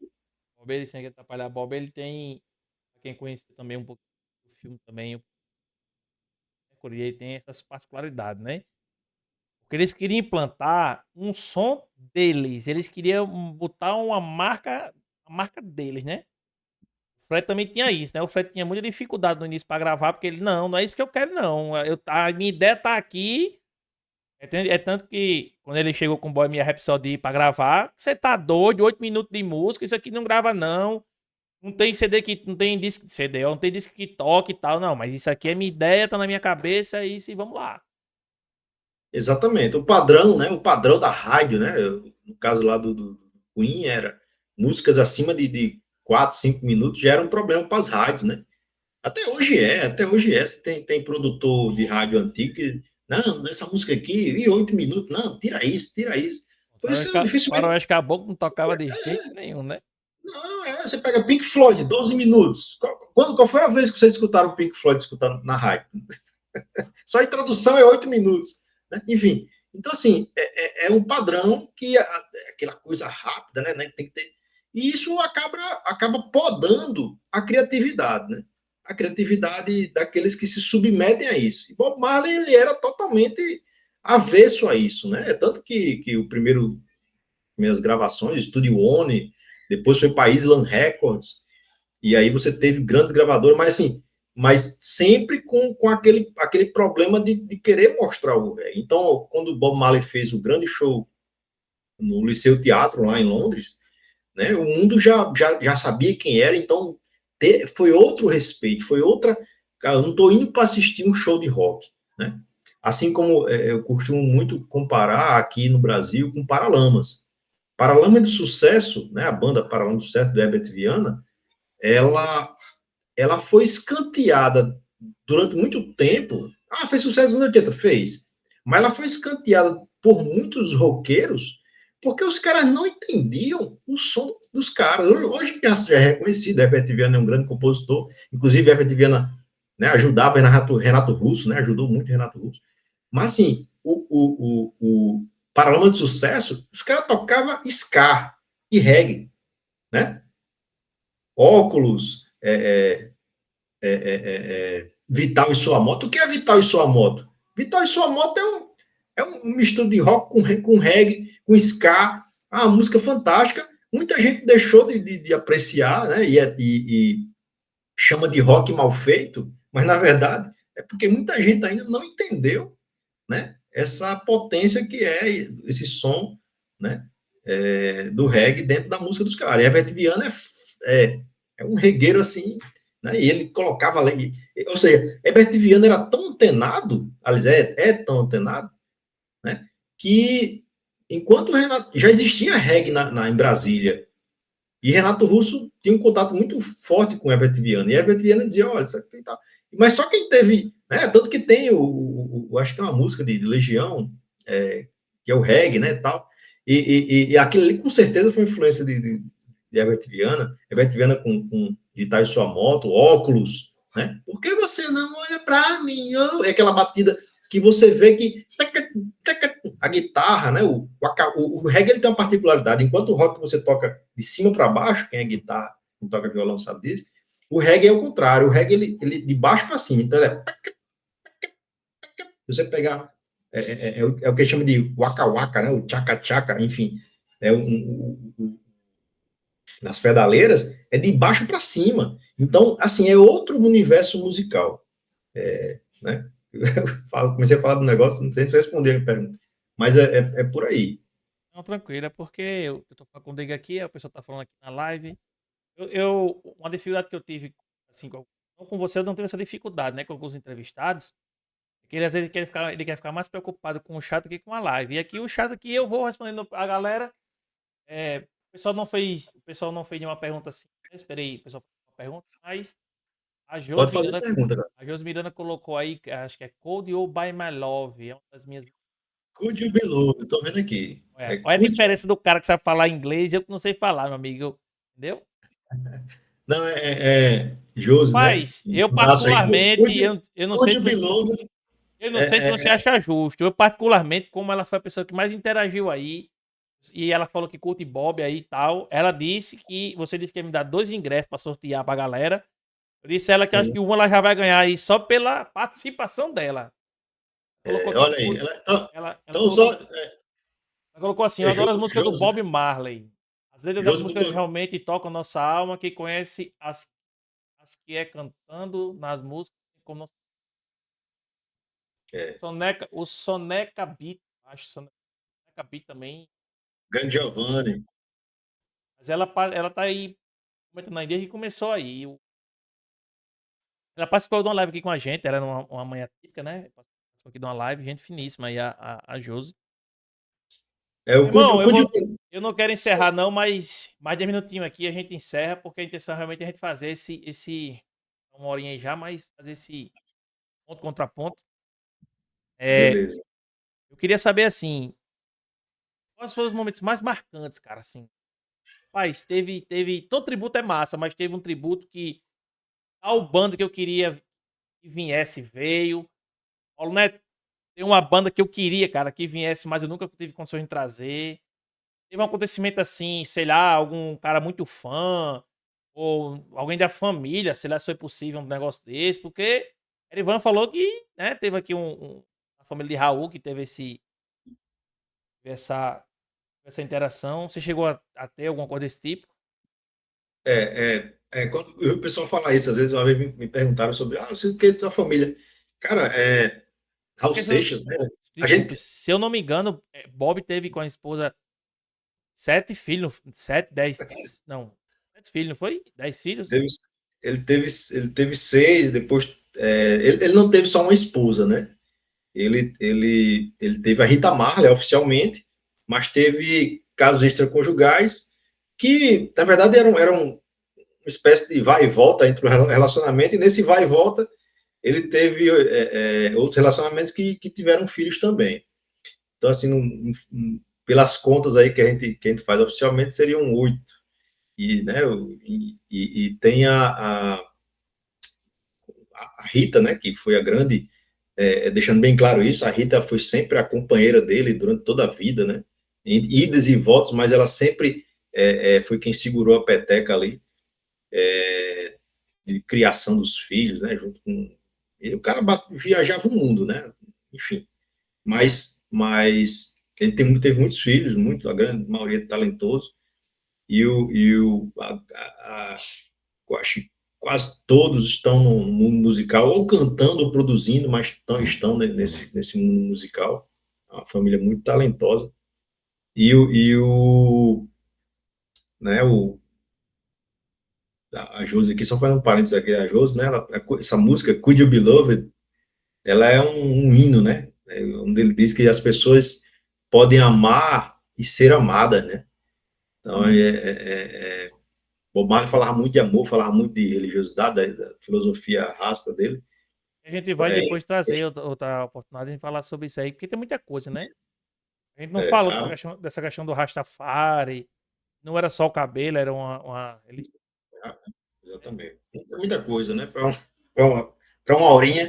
ele sem atrapalhar, Bob, ele tem, pra quem conhece também um pouco do filme também, ele tem essas particularidades, né? Porque eles queriam implantar um som deles, eles queriam botar a marca deles, né? O Fred também tinha isso, né? O Fred tinha muita dificuldade no início para gravar, porque ele, não é isso que eu quero, não. A minha ideia tá aqui. É tanto que quando ele chegou com o Boy Minha Rhapsody pra gravar, você tá doido, 8 minutos de música, isso aqui não grava, não. Não tem CD que. Não tem disco de CD, não tem disco que toque e tal, não. Mas isso aqui é minha ideia, tá na minha cabeça, é isso e vamos lá. exatamente, o padrão, né? O padrão da rádio, né? No caso lá do Queen, era músicas acima de 4, 5 minutos já era um problema para as rádios, né? Até hoje é. Se tem produtor de rádio antigo que, não, essa música aqui, e 8 minutos, não, tira isso, tira isso. Por isso, dificilmente. Faroeste Caboclo não tocava de jeito nenhum, né? Não, você pega Pink Floyd, 12 minutos. Qual foi a vez que vocês escutaram o Pink Floyd escutando na rádio? Só a introdução é 8 minutos. Né? Enfim, então, assim, é um padrão que aquela coisa rápida, né? Tem que ter. E isso acaba podando a criatividade, né? A criatividade daqueles que se submetem a isso. E Bob Marley, ele era totalmente avesso a isso, né? Tanto que o primeiras gravações, Studio One, depois foi para Island Records, e aí você teve grandes gravadores, mas assim, mas sempre com aquele problema de querer mostrar o reggae. Então, quando o Bob Marley fez o grande show no Liceu Teatro, lá em Londres, né, o mundo já sabia quem era, então foi outro respeito, foi outra. Cara, eu não estou indo para assistir um show de rock, né? Assim como eu costumo muito comparar aqui no Brasil com Paralamas. Paralamas do Sucesso, né, a banda Paralamas do Sucesso do Herbert Viana, ela, ela foi escanteada durante muito tempo. Ah, fez sucesso nos anos 80? Fez. Mas ela foi escanteada por muitos roqueiros porque os caras não entendiam o som dos caras. Hoje já é reconhecido, Herbert Viana é um grande compositor, inclusive Herbert Viana, né, ajudava Renato Russo, né, ajudou muito Renato Russo. Mas assim, o Paralama de Sucesso, os caras tocavam ska e reggae, né? Óculos, Vital e Sua Moto. O que é Vital e Sua Moto? Vital e Sua Moto é um mistura de rock com reggae, com ska, uma música fantástica. Muita gente deixou de apreciar, né? E chama de rock mal feito, mas na verdade é porque muita gente ainda não entendeu, né? Essa potência que é esse som, né? Do reggae dentro da música dos caras. E Herbert Viana é um regueiro assim, né? E ele colocava ali, ou seja, Herbert Viana era tão antenado, aliás, é tão antenado, né? Que enquanto Renato, já existia reggae em Brasília, e Renato Russo tinha um contato muito forte com Herbert Viana, e Herbert Viana dizia, olha, isso aqui tá. Mas só quem teve, né? Tanto que tem acho que tem uma música de Legião, que é o reggae, né, tal. E aquilo ali com certeza foi influência de Herbert Viana. Herbert Viana com guitarra em sua moto, óculos, né? Por que você não olha para mim? Oh? É aquela batida que você vê que a guitarra, né? O reggae ele tem uma particularidade. Enquanto o rock você toca de cima para baixo, quem é guitarra, quem toca violão sabe disso. O reggae é o contrário. O reggae ele de baixo para cima. Então ele você pegar o que chama de waka waka, né? O tchaca tchaca, enfim, nas pedaleiras é de baixo para cima. Então, assim, é outro universo musical, né? Comecei a falar do negócio, não sei se eu respondi a pergunta, mas é por aí. Não, tranquilo, é porque eu tô falando com o Diego aqui, a pessoa tá falando aqui na live. Uma dificuldade que eu tive, assim, não com você, eu não tenho essa dificuldade, né, com alguns entrevistados, é que ele às vezes ele quer ficar mais preocupado com o chat do que com a live. E aqui o chat aqui eu vou respondendo a galera. O pessoal não fez nenhuma pergunta assim. Eu esperei o pessoal fazer uma pergunta, mas a Jos Pode fazer Miranda, pergunta, cara. a Jos Miranda colocou aí, acho que é Cold You By My Love, é uma das minhas. Could you be loved? Tô vendo aqui. Olha a Could you... diferença do cara que sabe falar inglês e eu que não sei falar, meu amigo. Entendeu? Não, Josi, né? Mas Um eu abraço aí. particularmente, eu não Could sei you se be você, loved? eu não sei se você É, é, acha justo. Eu particularmente, como ela foi a pessoa que mais interagiu aí, e ela falou que curte Bob aí e tal, ela disse que você disse que ia me dar 2 ingressos pra sortear pra galera. Eu disse a ela que acho sim. que um ela já vai ganhar aí só pela participação dela. Colocou aqui que Olha aí. curte, ela Então, só. colocou, ela colocou assim: "Eu adoro as músicas do Josi, Bob Marley. As letras das Josi músicas botou. realmente tocam nossa alma, quem conhece as que é cantando nas músicas, como É, O Soneca Beat, acho Soneca Beat também. Grande Giovanni. Mas ela tá aí comentando aí desde que começou aí. Ela participou de uma live aqui com a gente, ela era uma manhã típica, né? Participou aqui de uma live, gente finíssima aí, a Josi. É o Could, Irmão, o Could you... eu não quero encerrar não, mas mais 10 minutinhos aqui a gente encerra, porque a intenção realmente é a gente fazer uma horinha aí já, mas fazer esse ponto contra ponto. É, Beleza. eu queria saber assim, quais foram os momentos mais marcantes, cara, assim. Rapaz, todo tributo é massa, mas teve um tributo que tal banda que eu queria que viesse veio. Paulo Neto, tem uma banda que eu queria, cara, que viesse, mas eu nunca tive condições de trazer. Teve um acontecimento assim, sei lá, algum cara muito fã, ou alguém da família, sei lá se foi possível um negócio desse, porque Erivan falou que, né, teve aqui a família de Raul que teve essa, essa interação. Você chegou a ter alguma coisa desse tipo? Quando o pessoal fala isso, às vezes uma vez me perguntaram sobre, você o que é da sua família? Cara, Raul Porque, Seixas, né? A desculpe, gente se eu não me engano, Bob teve com a esposa 7 filhos, 7, 10, não, 7 filhos, não foi? 10 filhos? teve, ele teve seis, depois ele não teve só uma esposa, né? Ele teve a Rita Marley oficialmente, mas teve casos extraconjugais que, na verdade, eram uma espécie de vai e volta entre o relacionamento, e nesse vai e volta ele teve outros relacionamentos que tiveram filhos também. Então, assim, pelas contas aí que a gente faz oficialmente, seriam 8. E, né, e tem a Rita, né, que foi a grande, deixando bem claro isso, a Rita foi sempre a companheira dele durante toda a vida, né, idas e voltas, mas ela sempre foi quem segurou a peteca ali, de criação dos filhos, né, junto com... E o cara viajava o mundo, né, enfim, mas ele teve muitos filhos, a grande maioria talentoso, eu acho que quase todos estão no mundo musical, ou cantando ou produzindo, mas estão nesse mundo musical. É uma família muito talentosa. E né, a Josi aqui, só fazendo um parênteses aqui, a Josi, né, essa música, Could You Be Loved, ela é um hino, né, onde ele diz que as pessoas podem amar e ser amadas, né. Então, Bob Marley falava muito de amor, falava muito de religiosidade, da filosofia rasta dele. A gente vai depois trazer outra oportunidade de falar sobre isso aí, porque tem muita coisa, né? A gente não É, falou dessa questão do Rastafari, não era só o cabelo, era exatamente. Tem muita coisa, né? Para uma horinha,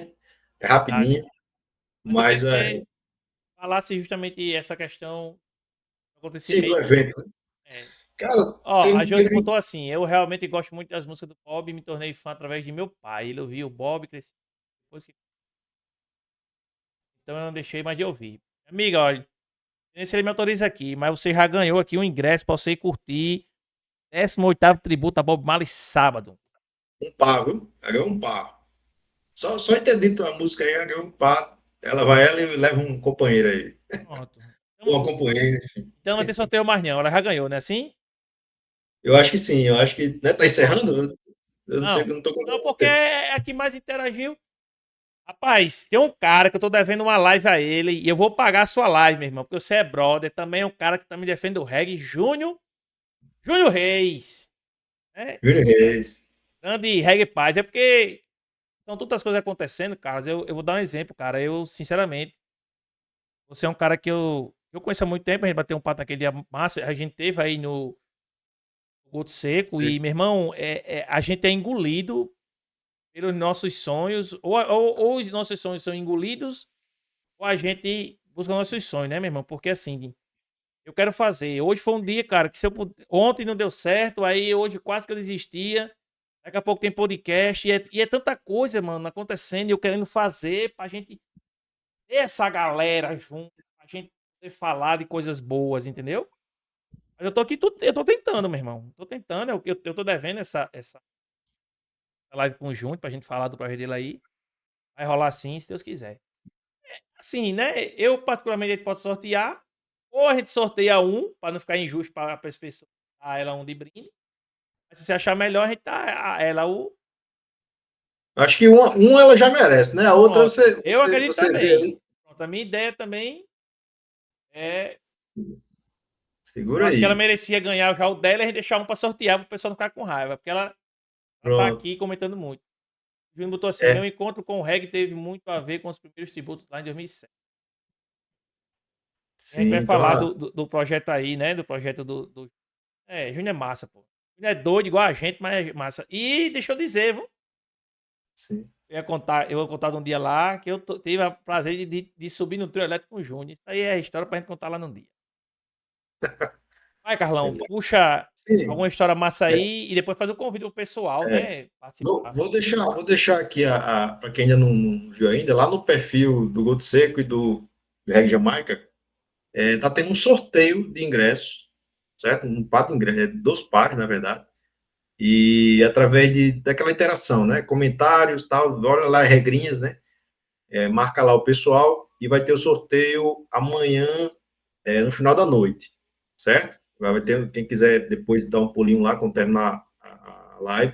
é verdade. rapidinho, Mas eu queria mas que você falasse justamente essa questão do sim, do acontecimento. evento. Né? É. Cara, Ó, a Josi teve botou assim: eu realmente gosto muito das músicas do Bob e me tornei fã através de meu pai. Ele ouvia o Bob, cresci depois então eu não deixei mais de ouvir. Amiga, olha, nem se ele me autoriza aqui, mas você já ganhou aqui um ingresso pra você ir curtir 18º tributo a Bob Marley sábado. um par, viu? Ela ganhou um par. Só entendido a música aí, ela ganhou um par. Ela e leva um companheiro aí. Pronto. Ou Então, uma companheira, enfim. então não vai ter sorteio mais não, ela já ganhou, né assim? Eu acho que sim, eu acho que. Né, tá encerrando? Eu não sei, eu Não. não tô Não, contando o porque tempo. é a que mais interagiu. Rapaz, tem um cara que eu tô devendo uma live a ele e eu vou pagar a sua live, meu irmão, porque você é brother, também é um cara que também defende o reggae, Júnior Reis, né? Júlio Reis. Grande reggae paz. É porque são tantas coisas acontecendo, cara. Eu vou dar um exemplo, cara. Eu, sinceramente, você é um cara que eu conheço há muito tempo, a gente bateu um papo naquele dia massa, a gente teve aí no Goto Seco Sim. e, meu irmão, a gente é engolido pelos nossos sonhos, ou os nossos sonhos são engolidos, ou a gente busca nossos sonhos, né, meu irmão? Porque assim, eu quero fazer. Hoje foi um dia, cara, que se eu ontem não deu certo, aí hoje quase que eu desistia. Daqui a pouco tem podcast e é tanta coisa, mano, acontecendo e eu querendo fazer pra gente ter essa galera junto, pra gente poder falar de coisas boas, entendeu? Mas eu tô aqui, eu tô tentando, meu irmão. Tô tentando, eu tô devendo essa live conjunto pra gente falar do projeto dele aí. Vai rolar sim, se Deus quiser. Assim, né? Eu, particularmente, a gente pode sortear. Ou a gente sorteia um, pra não ficar injusto para as pessoas dar ela um de brinde. Mas se você achar melhor, a gente dá a ela o. Acho que uma ela já merece, né? A outra Pronto. você, Eu você, acredito você vê também. ali. Pronto, a minha ideia também é. Eu Segura acho que ela aí. merecia ganhar já o dela e a gente deixar um pra sortear pro pessoal não ficar com raiva. Porque ela tá Pronto. aqui comentando muito. O Júnior botou assim: meu É, encontro com o reggae teve muito a ver com os primeiros tributos lá em 2007. E a gente sim, vai então, falar do projeto aí, né? Do projeto do. É, Júnior é massa, pô. Júnior é doido igual a gente, mas é massa. E deixa eu dizer, viu? sim. Eu vou contar de um dia lá que eu tive o prazer de subir no trio elétrico com o Júnior. Isso aí é história pra gente contar lá num dia. Vai, Carlão, puxa Sim. alguma história massa É, aí e depois faz o convite pro pessoal, é. né? Vou, Participar. vou deixar, vou deixar aqui para quem ainda não viu ainda, lá no perfil do Goto Seco e do Reg Jamaica, tá tendo um sorteio de ingressos, certo? Um par de ingressos, 2 pares, na verdade. e através daquela interação, né? Comentários, tal, olha lá as regrinhas, né? Marca lá o pessoal e vai ter o sorteio amanhã, no final da noite, certo? Vai ter, quem quiser depois dar um pulinho lá quando terminar a live.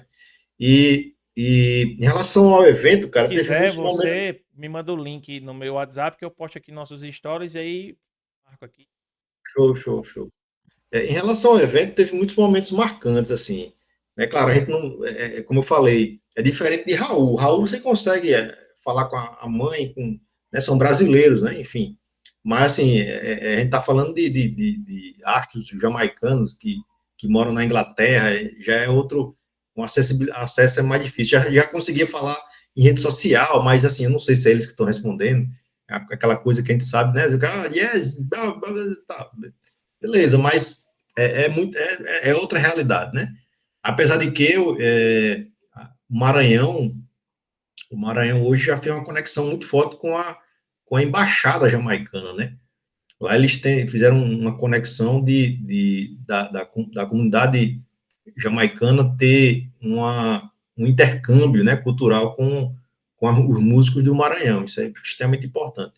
E em relação ao evento, Se cara, teve quiser, muitos momentos. você me manda o link no meu WhatsApp que eu posto aqui nossos stories e aí marco aqui. Show, show, show. Em relação ao evento, teve muitos momentos marcantes, assim. É claro, a gente não. Como eu falei, é diferente de Raul. Raul você consegue falar com a mãe, né, são brasileiros, né? Enfim. Mas, assim, a gente está falando de astros jamaicanos que moram na Inglaterra, já é outro. Acesso é mais difícil. Já conseguia falar em rede social, mas, assim, eu não sei se é eles que estão respondendo. Aquela coisa que a gente sabe, né? O cara, yes, tá, beleza, mas é outra realidade, né? Apesar de que o Maranhão, o Maranhão hoje já fez uma conexão muito forte com a embaixada jamaicana, né? Lá eles fizeram uma conexão da comunidade jamaicana ter um intercâmbio, né, cultural com os músicos do Maranhão. Isso é extremamente importante.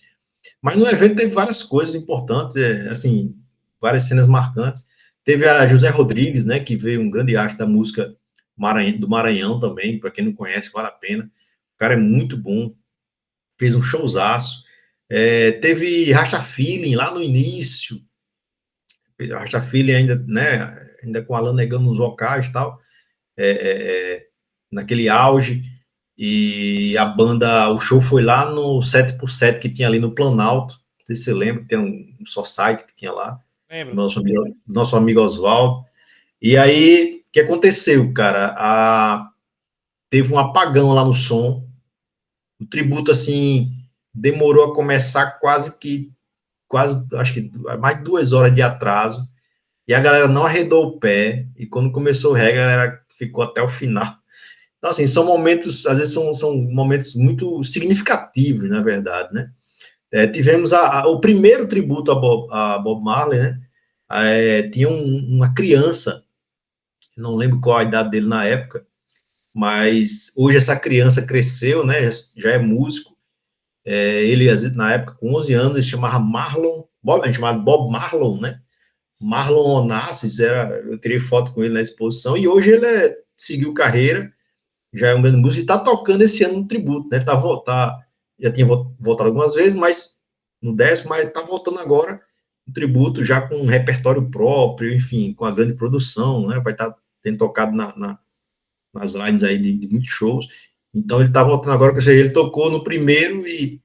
Mas no evento teve várias coisas importantes, assim, várias cenas marcantes. Teve a José Rodrigues, né, que veio um grande astro da música do Maranhão também, para quem não conhece, vale a pena. O cara é muito bom, fez um showzaço. Teve Racha Feeling lá no início, Racha Feeling ainda, né, ainda com Alan Negão nos vocais e tal, é, é, é, naquele auge. E a banda, o show foi lá no 7x7 que tinha ali no Planalto. Não sei se você lembra, que tem um society que tinha lá, Lembro. nosso amigo Oswaldo. E aí, o que aconteceu, cara? Teve um apagão lá no som. O tributo, assim, demorou a começar quase, acho que mais de 2 horas de atraso. E a galera não arredou o pé. E quando começou o reggae, a galera ficou até o final. Então, assim, são momentos, às vezes são momentos muito significativos, na verdade, né? Tivemos o primeiro tributo a Bob Marley, né? Tinha uma criança, não lembro qual a idade dele na época, mas hoje essa criança cresceu, né? Já é músico. Ele, na época, com 11 anos, ele chamava Marlon, a gente chamava Bob Marlon, né? Marlon Onassis, eu tirei foto com ele na exposição, e hoje ele seguiu carreira, já é um grande músico, e está tocando esse ano no tributo, né? Já tinha voltado algumas vezes, mas no 10º, mas está voltando agora no tributo, já com um repertório próprio, enfim, com a grande produção, né? Vai estar tendo tocado nas lines aí de muitos shows. Então ele está voltando agora, porque ele tocou no primeiro e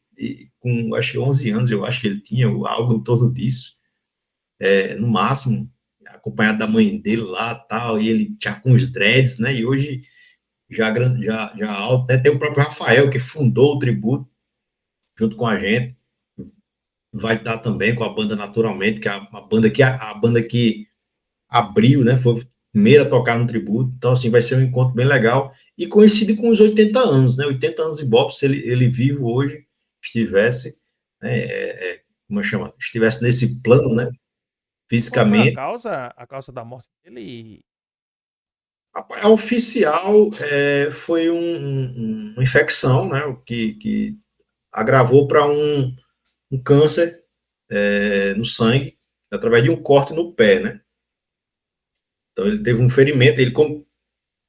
com, acho que 11 anos, eu acho que ele tinha algo em torno disso, no máximo, acompanhado da mãe dele lá, tal, e ele já com os dreads, né? E hoje já alto, né? Tem o próprio Rafael, que fundou o tributo junto com a gente, vai estar também com a banda Naturalmente, que é a banda que abriu, né? Foi a primeira a tocar no tributo, então, assim, vai ser um encontro bem legal, e coincide com os 80 anos, né? 80 anos de Bob, se ele vivo hoje, estivesse, né? Como chama? Estivesse nesse plano, né? Qual foi Fisicamente. a causa da morte dele? A oficial foi uma infecção, né? Que agravou para um câncer no sangue, através de um corte no pé, né? Então ele teve um ferimento,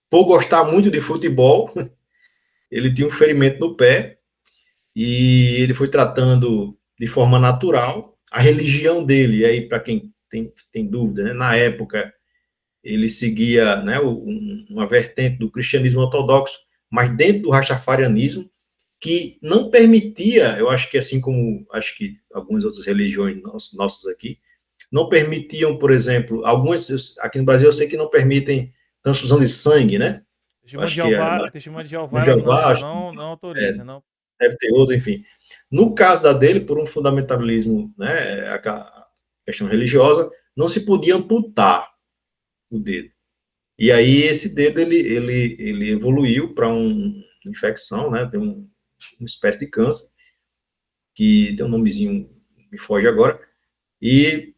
por gostar muito de futebol, ele tinha um ferimento no pé e ele foi tratando de forma natural. A religião dele, aí para quem tem dúvida, né? Na época ele seguia, né, uma vertente do cristianismo ortodoxo, mas dentro do rastafarianismo, que não permitia, eu acho que assim como acho que algumas outras religiões nossas aqui, não permitiam, por exemplo, algumas, aqui no Brasil eu sei que não permitem transfusão de sangue, né? Eu Testemunho de acho que Jeová, Testemunho de Jeová, no ela Jeová, não, acho que não, não autoriza, não. deve ter outro, enfim. No caso da dele, por um fundamentalismo, né, a questão religiosa, não se podia amputar o dedo. E aí esse dedo ele evoluiu para uma infecção, né? Tem uma espécie de câncer que tem um nomezinho me foge agora e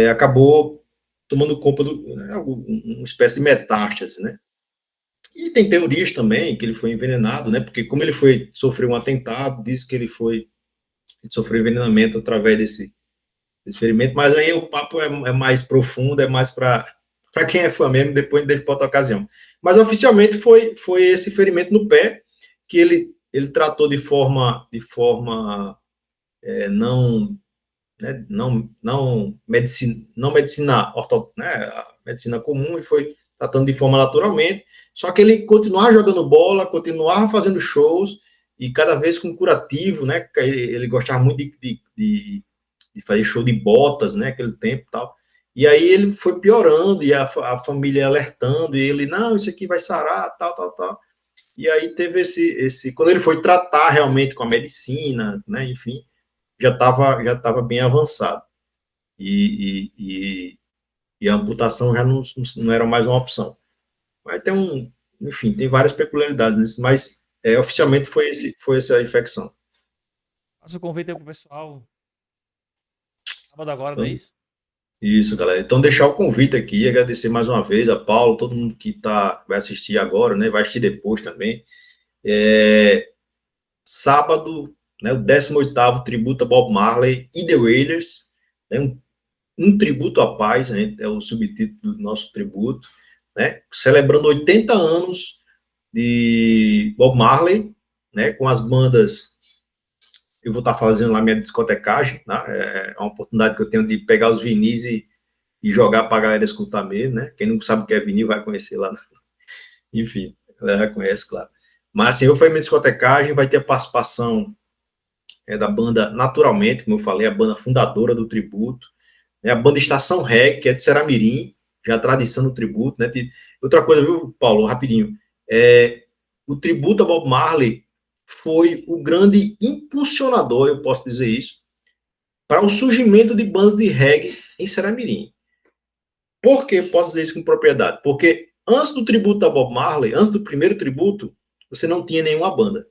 acabou tomando conta uma espécie de metástase, né? E tem teorias também que ele foi envenenado, né? Porque como ele foi sofreu um atentado, diz que ele sofreu envenenamento através desse ferimento, mas aí o papo é mais profundo, é mais para quem é fã mesmo, depois dele para outra ocasião. Mas oficialmente foi esse ferimento no pé que ele tratou de forma não, né, não medicina né, a medicina comum, e foi tratando de forma naturalmente, só que ele continuava jogando bola, continuava fazendo shows, e cada vez com curativo, né, ele gostava muito de fazer show de botas, né, aquele tempo e tal, e aí ele foi piorando, e a família alertando, e ele, não, isso aqui vai sarar, tal, tal, tal, e aí teve quando ele foi tratar realmente com a medicina, né, enfim, já tava bem avançado. E, e a amputação já não era mais uma opção. Mas enfim, tem várias peculiaridades nisso, mas oficialmente foi essa infecção. Faça o convite aí pro pessoal. Sábado agora, não é Então, isso? isso, galera. Então, deixar o convite aqui, agradecer mais uma vez a Paulo, todo mundo que vai assistir agora, né? Vai assistir depois também. Sábado, né, o 18º tributo a Bob Marley e The Wailers, né, um tributo à paz, né, é o subtítulo do nosso tributo, né, celebrando 80 anos de Bob Marley, né, com as bandas. Eu vou estar fazendo lá minha discotecagem, né, é uma oportunidade que eu tenho de pegar os vinis e jogar para a galera escutar mesmo, né? Quem não sabe o que é vinil vai conhecer lá. Enfim, a galera já conhece, claro. Mas assim, eu fui minha discotecagem, vai ter a participação da banda Naturalmente, como eu falei, a banda fundadora do tributo, né? A banda Estação Reg, que é de Seramirim, já a tradição do tributo, né? Outra coisa, viu, Paulo, rapidinho, o tributo a Bob Marley foi o grande impulsionador, eu posso dizer isso, para o surgimento de bandas de reggae em Seramirim. Por que posso dizer isso com propriedade? Porque antes do tributo a Bob Marley, antes do primeiro tributo, você não tinha nenhuma banda.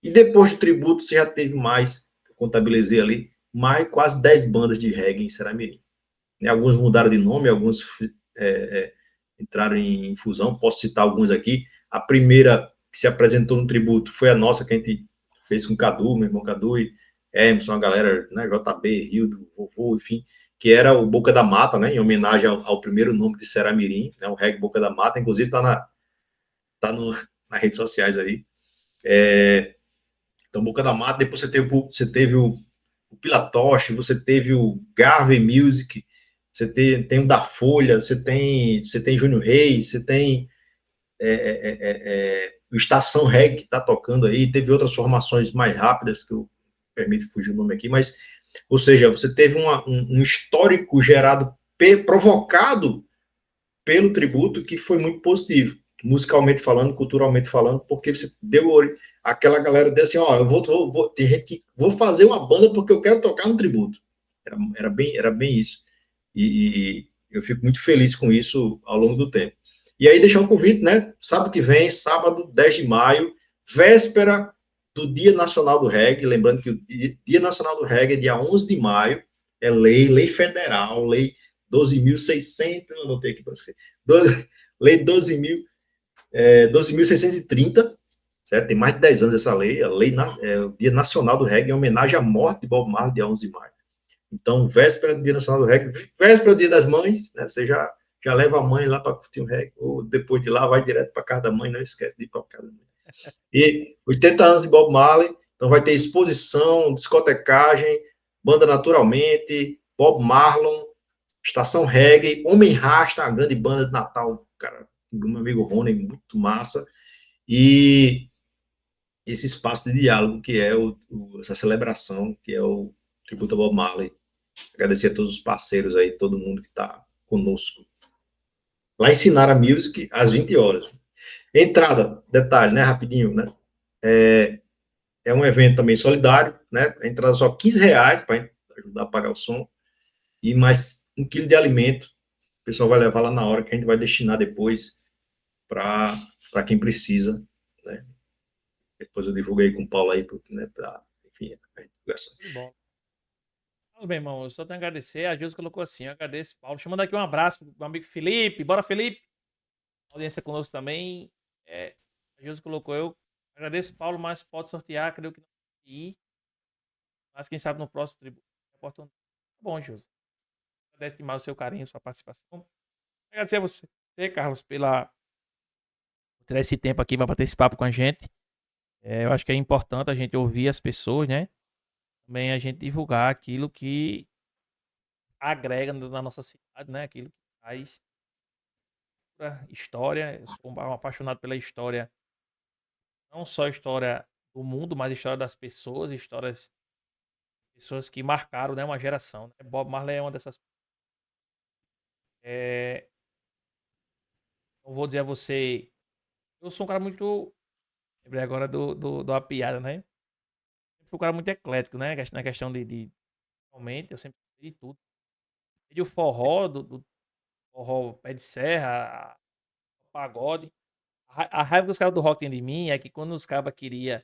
E depois do tributo, você já teve mais, eu contabilizei ali, mais quase 10 bandas de reggae em Seramirim. Né? Alguns mudaram de nome, alguns entraram em fusão. Posso citar alguns aqui. A primeira que se apresentou no tributo foi a nossa, que a gente fez com o Cadu, meu irmão Cadu e Emerson, a galera, né, JB, Rio, do Vovô, enfim, que era o Boca da Mata, né, em homenagem ao primeiro nome de Seramirim, né, o reggae Boca da Mata, inclusive tá nas redes sociais aí. Então, Boca da Mata, depois você teve o Pilatoche, você teve o Garvey Music, tem o da Folha, você tem Júnior Reis, você tem o Estação Reg que está tocando aí, teve outras formações mais rápidas, que eu permito fugir o nome aqui, mas, ou seja, você teve um histórico gerado, provocado pelo tributo, que foi muito positivo, musicalmente falando, culturalmente falando, porque você deu aquela galera disse assim, ó, tem gente que vou fazer uma banda porque eu quero tocar no tributo. Era bem isso. E eu fico muito feliz com isso ao longo do tempo. E aí deixar um convite, né? Sábado que vem, sábado 10 de maio, véspera do Dia Nacional do Reggae, lembrando que o Dia Nacional do Reggae é dia 11 de maio, é lei federal, lei 12.600, eu anotei aqui para você, lei 12.630, certo? Tem mais de 10 anos essa lei, o Dia Nacional do Reggae, em homenagem à morte de Bob Marley, dia 11 de maio. Então, véspera do Dia Nacional do Reggae, véspera do Dia das Mães, né? Você já leva a mãe lá para curtir o reggae, ou depois de lá vai direto para casa da mãe, não esquece de ir para casa da mãe. E 80 anos de Bob Marley, então vai ter exposição, discotecagem, banda Naturalmente, Bob Marlon, Estação Reggae, Homem Rasta, a grande banda de Natal, cara, do meu amigo Rony, muito massa, e esse espaço de diálogo que é essa celebração, que é o tributo a Bob Marley. Agradecer a todos os parceiros aí, todo mundo que está conosco. Lá ensinar a music às 20 horas. Entrada, detalhe, né, rapidinho, né? É um evento também solidário, né? A entrada só R$ 15 para ajudar a pagar o som. E mais 1 quilo de alimento. O pessoal vai levar lá na hora, que a gente vai destinar depois para quem precisa, né? Depois eu divulguei com o Paulo aí, né, enfim, a divulgação. Tudo de bola. Tudo bem, irmão. Eu só tenho a agradecer. A Deus colocou assim. Eu agradeço, Paulo. Chamando aqui um abraço pro meu amigo Felipe. Bora, Felipe. audiência conosco também. A Josi colocou, eu agradeço, Paulo, mas pode sortear, creio que não vai ir. Mas quem sabe no próximo tributo. Tá bom, Josi. Agradece demais o seu carinho, sua participação. Agradecer a você, Carlos, por ter esse tempo aqui para bater esse papo com a gente. Eu acho que é importante a gente ouvir as pessoas, né? Também a gente divulgar aquilo que agrega na nossa cidade, né? Aquilo que faz história. Eu sou um apaixonado pela história, não só a história do mundo, mas a história das pessoas, pessoas que marcaram, né, uma geração. Né? Bob Marley é uma dessas. É, não vou dizer a você, eu sou um cara muito, lembrei agora do uma piada, né? Eu fui um cara muito eclético, né? Na questão realmente, eu sempre gostei de tudo. Desde o forró, do forró pé de serra, o pagode. A raiva que os caras do rock têm de mim é que quando os cabas queriam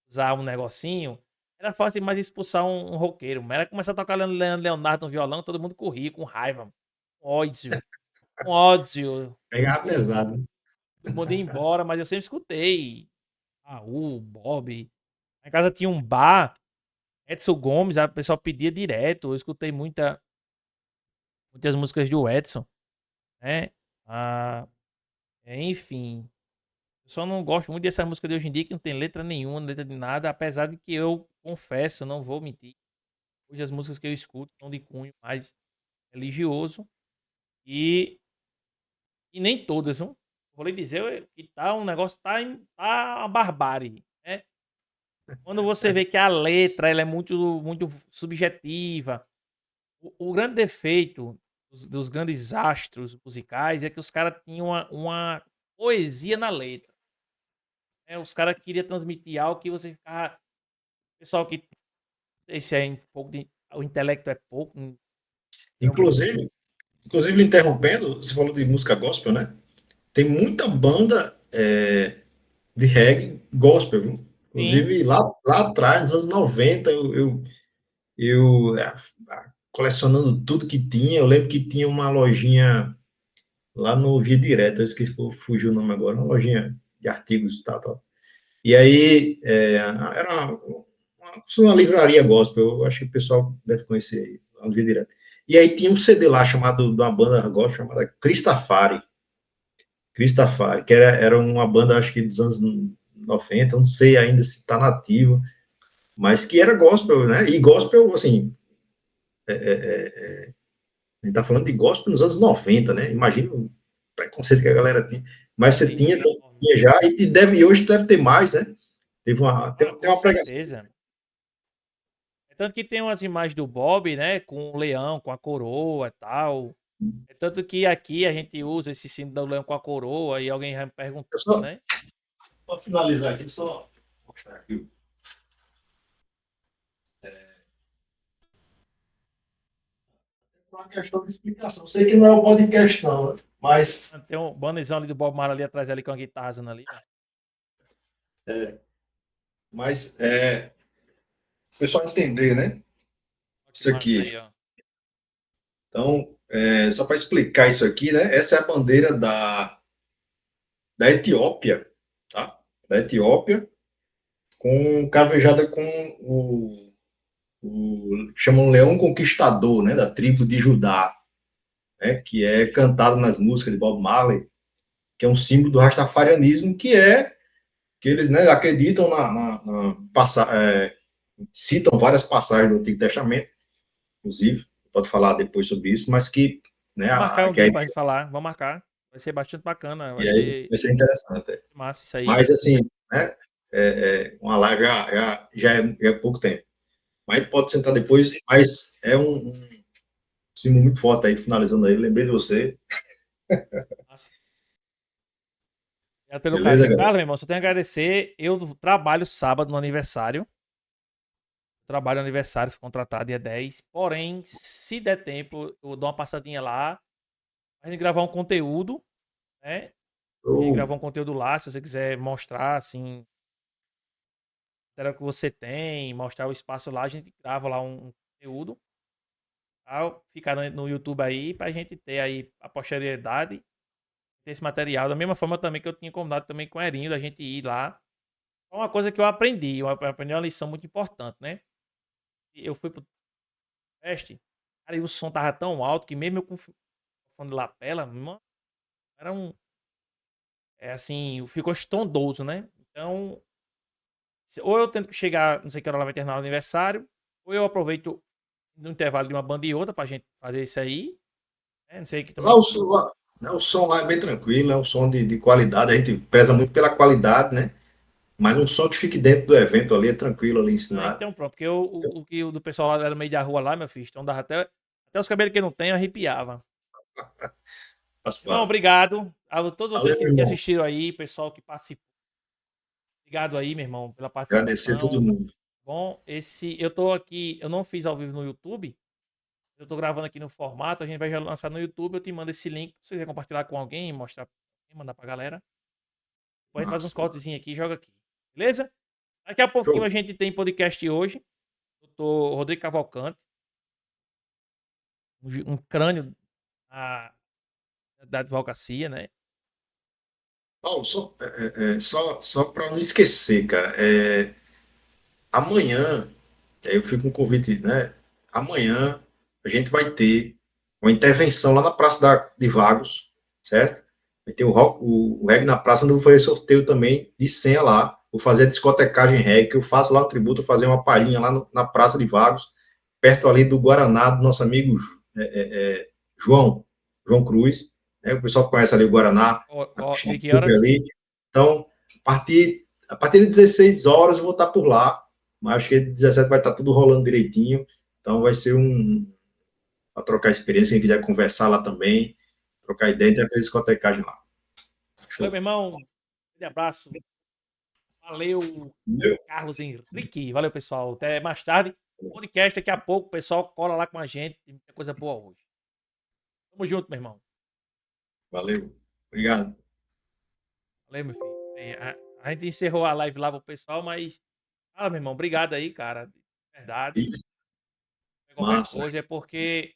usar um negocinho, era fácil mais expulsar um roqueiro. Mas era começar a tocar Leonardo no violão, todo mundo corria com raiva, com ódio, com ódio. Pegar Todo, pesado. todo mundo ia embora, mas eu sempre escutei. Raul, Bob. Na casa tinha um bar, Edson Gomes, a pessoa pedia direto. Eu escutei muitas músicas do Edson, né? Ah, enfim. Eu só não gosto muito dessa música de hoje em dia, que não tem letra nenhuma, letra de nada, apesar de que eu confesso, não vou mentir. Hoje as músicas que eu escuto são de cunho mais religioso e, e nem todas, não. Vou lhe dizer que tá um negócio, tá uma barbárie, né? Quando você vê que a letra ela é muito subjetiva, o grande defeito dos grandes astros musicais é que os caras tinham uma poesia na letra. Né? Os caras queriam transmitir algo que você ficava. Pessoal que. Esse é um pouco de. O intelecto é pouco. Inclusive, inclusive, lhe interrompendo, você falou de música gospel, né? Tem muita banda de reggae gospel, viu? Sim. Inclusive, lá atrás, nos anos 90, colecionando tudo que tinha, eu lembro que tinha uma lojinha lá no Via Direta, eu esqueci, fugiu o nome agora, uma lojinha de artigos e tal, tal. E aí, era uma livraria gospel, eu acho que o pessoal deve conhecer aí, lá no Via Direta. E aí tinha um CD lá chamado, de uma banda gospel chamada Cristafari, que era uma banda, acho que dos anos 90, não sei ainda se está nativa, mas que era gospel, né? E gospel, assim, a gente tá falando de gospel nos anos 90, né? Imagina o preconceito que a galera tinha. Mas você tinha, tinha já, e hoje deve ter mais, né? Ah, Tem com uma pregação. certeza. É tanto que tem umas imagens do Bob, né? Com o leão, com a coroa e tal. É tanto que aqui a gente usa esse símbolo do leão com a coroa e alguém já me perguntou, Só né? para finalizar aqui, só mostrar aqui. Uma questão de explicação. Sei que não é o podcast, não, né? Mas, Tem um banderzão ali do Bob Marley ali atrás ali com a guitarra ali, ó. o pessoal entender, né? Ó, que Isso massa aqui. aí, ó. Então, só para explicar isso aqui, né? Essa é a bandeira da Etiópia, tá? Da Etiópia, cravejada com chamam Leão Conquistador, né? Da tribo de Judá, né? Que é cantado nas músicas de Bob Marley, que é um símbolo do rastafarianismo, que eles, né, acreditam citam várias passagens do Antigo Testamento, inclusive, pode falar depois sobre isso, mas que, né, Vamos marcar um que a dia pra gente falar. Vamos marcar. Vai ser bastante bacana. Vai E aí ser vai ser interessante. massa isso aí. Mas, assim, né, uma live já é pouco tempo. Mas pode sentar depois, mas é um símbolo muito forte aí, finalizando aí. Lembrei de você. Massa. Obrigado pelo Beleza, carinho. galera? Carlos, meu irmão, só tenho a agradecer. Eu trabalho sábado no aniversário. Trabalho no aniversário, fui contratado dia 10. Porém, se der tempo, eu dou uma passadinha lá. A gente gravar um conteúdo, né? A gente Oh, gravar um conteúdo lá, se você quiser mostrar, assim, o que você tem, mostrar o espaço lá, a gente grava lá um conteúdo. Tá? Ficar no YouTube aí pra gente ter aí a posterioridade ter esse material. Da mesma forma também que eu tinha combinado também com o Erinho, da gente ir lá. É uma coisa que eu aprendi uma lição muito importante, né? Eu fui pro teste, cara, e o som tava tão alto que mesmo eu com fone de lapela, mano, era um, assim, ficou estrondoso, né? Então, ou eu tento chegar, não sei que hora ela vai terminar o aniversário, ou eu aproveito no intervalo de uma banda e outra pra gente fazer isso aí, né? Não sei que Lá também. o som lá é bem tranquilo, é um som de qualidade, a gente preza muito pela qualidade, né? Mas um som que fique dentro do evento ali, é tranquilo ali Ah, ensinado. então pronto, porque o que o do pessoal lá era no meio da rua lá, meu filho, então dava até os cabelos que eu não tenho arrepiava. Faz Irmão, parte. obrigado a todos vocês Valeu, meu que irmão. assistiram aí, pessoal que participou. Obrigado aí, meu irmão, pela Agradecer a todo participação. mundo. Bom, eu tô aqui, eu não fiz ao vivo no YouTube, eu tô gravando aqui no formato, a gente vai já lançar no YouTube, eu te mando esse link, se você quiser compartilhar com alguém, mostrar, mandar pra galera. Depois a gente faz uns Massa, massa. cortezinhos aqui e joga aqui. Beleza? Daqui a pouquinho a Show. gente tem podcast hoje. Doutor Rodrigo Cavalcante, um crânio da, da advocacia, né? Paulo, só para não esquecer, cara, amanhã, eu fico com um convite, né? Amanhã a gente vai ter uma intervenção lá na Praça de Vagos, certo? Vai ter o reggae na praça, onde eu vou fazer sorteio também de senha lá. Vou fazer a discotecagem reggae, que eu faço lá no tributo, vou fazer uma palhinha lá na Praça de Vagos, perto ali do Guaraná, do nosso amigo João, João Cruz. Né? O pessoal conhece ali o Guaraná, a De piscina que pública horas? ali. Então, a partir de 16 horas eu vou estar por lá, mas acho que 17 vai estar tudo rolando direitinho. Então vai ser para trocar experiência, quem quiser conversar lá também, trocar ideia, tem a discotecagem lá. Valeu, Show. meu irmão. Um grande abraço. Valeu, Entendeu? Carlos Henrique. Valeu, pessoal. Até mais tarde. Podcast daqui a pouco, pessoal. Cola lá com a gente. Tem muita coisa boa hoje. Tamo junto, meu irmão. Valeu. Obrigado. Valeu, meu filho. A gente encerrou a live lá pro pessoal, mas. Fala, meu irmão. Obrigado aí, cara. De verdade. E Qualquer massa. coisa é porque